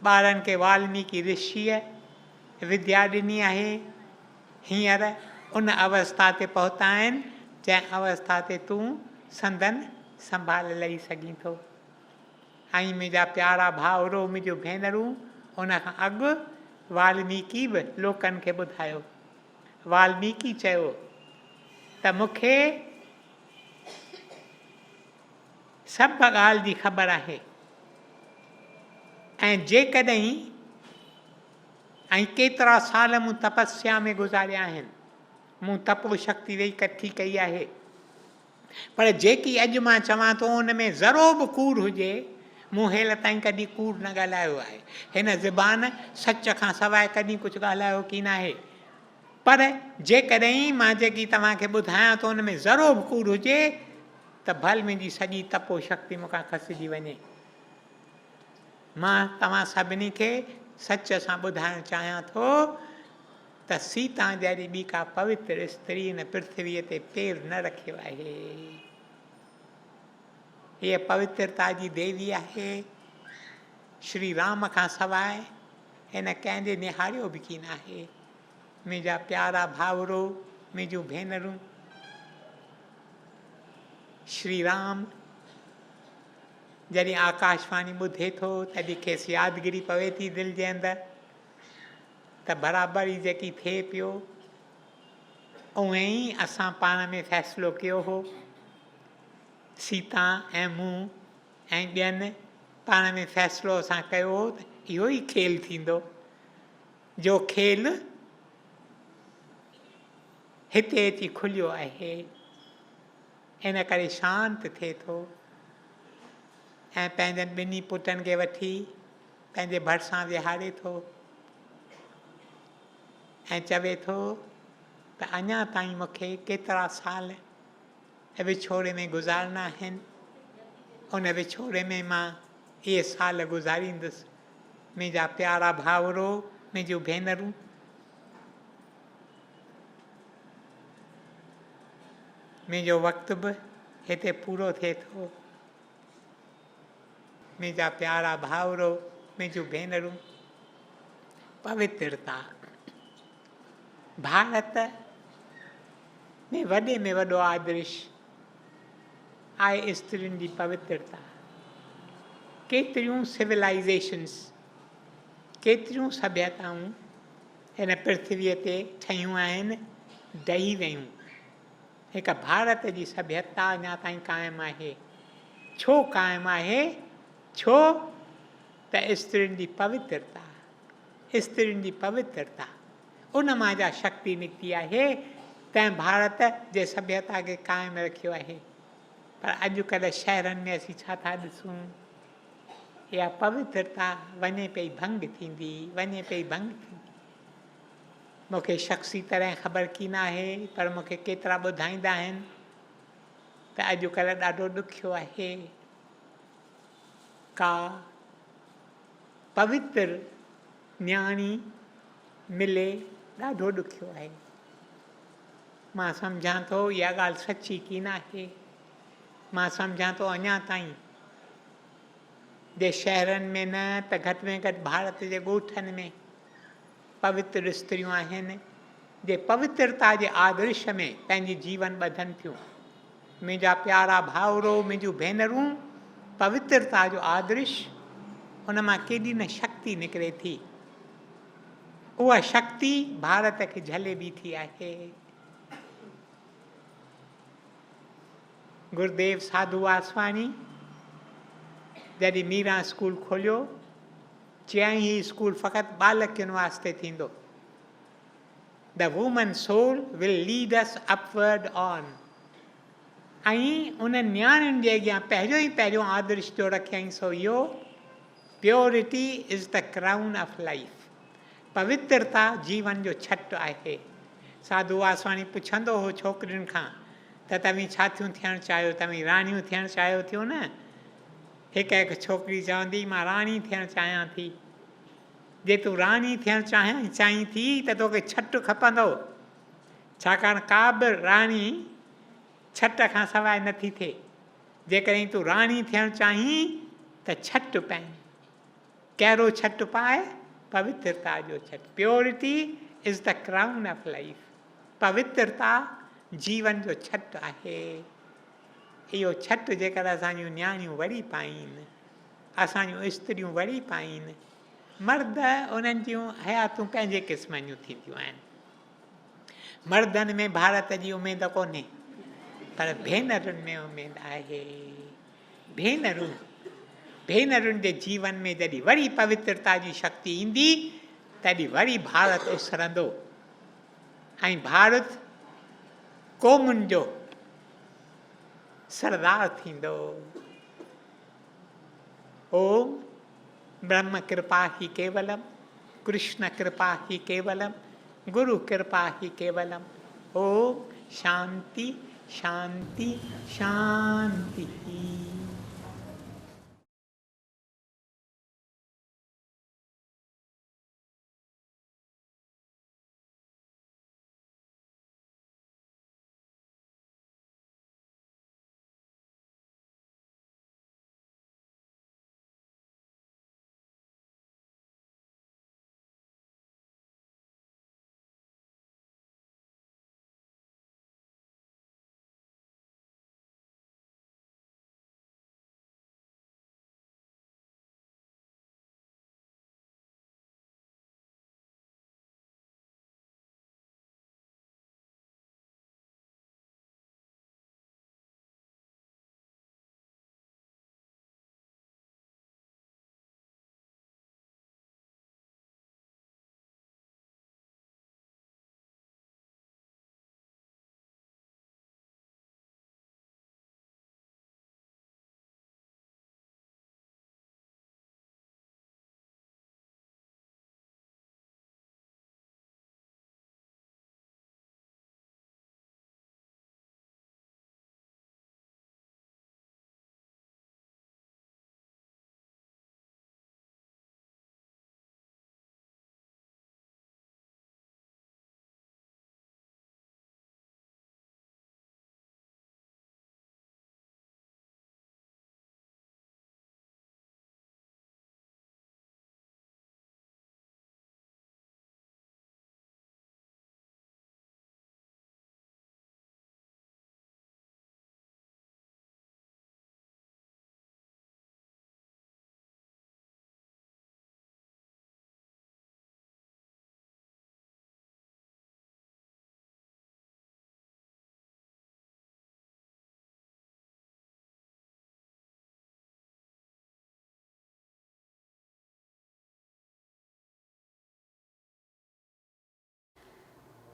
ॿारनि खे वाल्मीकि ऋषिअ विद्या ॾिनी आहे। हींअर उन अवस्था ते पहुता आहिनि जंहिं अवस्था ते तूं संदन संभाल लही सघीं थो। ऐं मुंहिंजा प्यारा भाउरो, मुंहिंजूं भेनरूं, उन खां अॻु वाल्मीकि बि लोकनि खे ॿुधायो। वाल्मीकि चयो त मूंखे सभु ॻाल्हि जी ख़बर आहे ऐं जेकॾहिं ऐं केतिरा साल मूं तपस्या में गुज़ारिया आहिनि, मूं तपो शक्ति वेई इकट्ठी कई आहे। पर जेकी अॼु मां चवां थो उन में ज़रो बि कूड़ हुजे, मूं हेल ताईं कॾहिं कूड़ न ॻाल्हायो आहे। हिन ज़बान सच खां सवाइ कॾहिं कुझु ॻाल्हायो की न आहे। पर जेकॾहिं मां जेकी तव्हांखे ॿुधायां थो उन में ज़रो बि कूड़ हुजे त भल मुंहिंजी सॼी तपो शक्ति मूंखां खसिजी वञे। मां तव्हां सभिनी खे सच सां ॿुधाइणु चाहियां थो त सीता जहिड़ी ॿी का पवित्र स्त्री हिन पृथ्वीअ ते पेर न रखियो आहे। हीअ पवित्रता जी देवी आहे। श्री राम खां सवाइ हिन कंहिंजे निहारियो बि की न आहे। मुंहिंजा प्यारा भाउरो, मुंहिंजूं भेनरूं, श्री राम जॾहिं आकाशवाणी ॿुधे थो तॾहिं खेसि यादगिरी पवे थी दिलि जे अंदरि त बराबरि जेकी थिए पियो उहे ई असां पाण में फ़ैसिलो कयो हो। सीता ऐं मूं ऐं ॿियनि पाण में फ़ैसिलो असां कयो हो त इहो ई खेल थींदो, जो खेल हिते अची खुलियो आहे। इन करे शांति थिए थो ऐं पंहिंजनि ॿिन्ही पुटनि खे वठी पंहिंजे भरिसां विहारे थो ऐं चवे थो त अञा ताईं मूंखे केतिरा साल विछोड़े में गुज़ारणा आहिनि। उन विछोड़े में मां इहे साल गुज़ारींदुसि। मुंहिंजा प्यारा भाउरो, मुंहिंजूं भेनरूं, मुंहिंजो वक़्तु बि हिते पूरो थिए थो। मुंहिंजा प्यारा भाउरो, मुंहिंजूं भेनरूं, पवित्रता भारत में वॾो आदर्श आहे स्त्रियुनि जी पवित्रता। केतिरियूं सिविलाइज़ेशन्स, केतिरियूं सभ्यताऊं हिन पृथ्वीअ ते ठहियूं आहिनि, ढही वयूं हिक भारत जी सभ्यता अञा ताईं क़ाइमु आहे। छो क़ाइमु आहे? छो त स्त्रियुनि जी पवित्रता, स्त्रियुनि जी पवित्रता उन मां जा शक्ति निकिती आहे, तंहिं भारत जे सभ्यता खे क़ाइमु रखियो आहे। पर अॼुकल्ह शहरनि में असीं छा था ॾिसूं? इहा पवित्रता वञे पई भंग थींदी, वञे पई भंग थींदी। मूंखे शख़्सी तरह ख़बर की न आहे, पर मूंखे केतिरा ॿुधाईंदा आहिनि त अॼुकल्ह ॾाढो ॾुखियो आहे। का पवित्र न्याणी मिले ॾाढो ॾुखियो आहे। मां सम्झां थो इहा ॻाल्हि सची की न आहे। मां सम्झां थो अञा ताईं जे शहरनि में न त घटि में घटि भारत जे ॻोठनि में पवित्र स्त्रियूं आहिनि, जे पवित्रता जे आदर्श में पंहिंजी जीवन ॿधनि थियूं। मुंहिंजा प्यारा भाउरो, मुंहिंजूं भेनरूं, पवित्रता जो आदर्श, उन मां केॾी न शक्ति निकिरे थी। उहा शक्ति भारत खे झले बीठी आहे। गुरुदेव साधू वासवाणी जॾहिं मीरा स्कूल खोलियो, चयाईं ही स्कूल फ़क़ति बालकियुनि वास्ते थींदो। The woman soul will lead us upward on. ऐं उन न्याणियुनि जे अॻियां पहिरियों आदर्श जो रखियईं सो इहो, purity is the crown of life. पवित्रता जीवन जो छट आहे। साधू वासवाणी पुछंदो हो छोकिरियुनि खां त तव्हीं छा थियूं थियणु चाहियो, तव्हीं राणियूं थियणु चाहियो थियूं न? हिकु छोकिरी चवंदी मां राणी थियणु चाहियां थी। जे तूं राणी थियणु चाहीं थी त तोखे छट खपंदो, छाकाणि का बि राणी छट खां सवाइ नथी थिए। जेकॾहिं तूं राणी थियणु चाहीं त छट पाए। कहिड़ो छट पाए? पवित्रता जो छट। Purity is the crown of life. पवित्रता जीवन जो छट आहे। इहो छट जेकर असांजूं न्याणियूं वरी पाइनि, असांजूं स्त्रियूं वरी पाइनि, मर्द उन्हनि जूं हयातूं पंहिंजे क़िस्म जूं थींदियूं आहिनि। मर्दनि में भारत जी उमेद कोन्हे, पर भेनरुनि में उमेद आहे। भेनरुनि जे जीवन में जॾहिं वरी पवित्रता जी शक्ति ईंदी, तॾहिं वरी भारत उसरंदो ऐं भारत क़ौमुनि जो सरदार थींदो। ओम ब्रह्म कृपा ही केवलम, कृष्ण कृपा ही केवलम, गुरु कृपा ही केवलम। ओम शांति शांति शांति।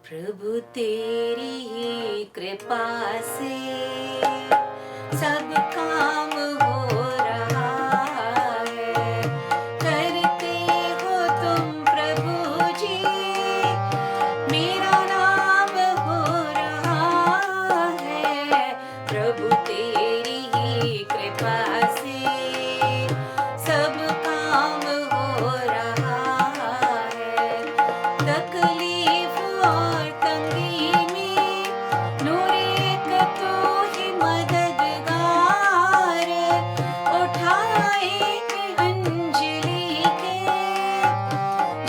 प्रभु तेरी ही कृपा से सब काम हो रहा है। करते हो तुम प्रभु जी, मेरा नाम हो रहा है। प्रभु तेरी ही कृपा से सब काम हो रहा है। तकलीफ और तंगी में नूर एक तू ही मददगार। उठाए अंजलि के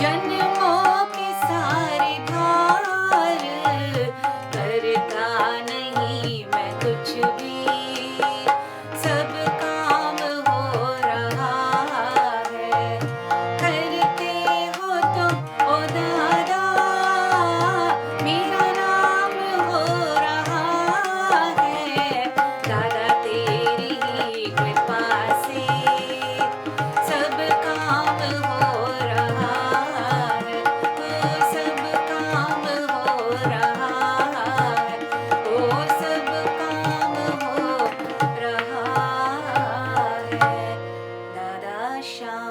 जन्मों के सारे भार। करता नहीं मैं कुछ भी, सब काम हो रहा है। करते हो तुम ओ दादा, मेरा नाम हो रहा है। दादा तेरी ही कृपा से सब काम हो रहा है। ओ सब काम हो रहा है। ओ सब काम हो रहा है। दादा श्याम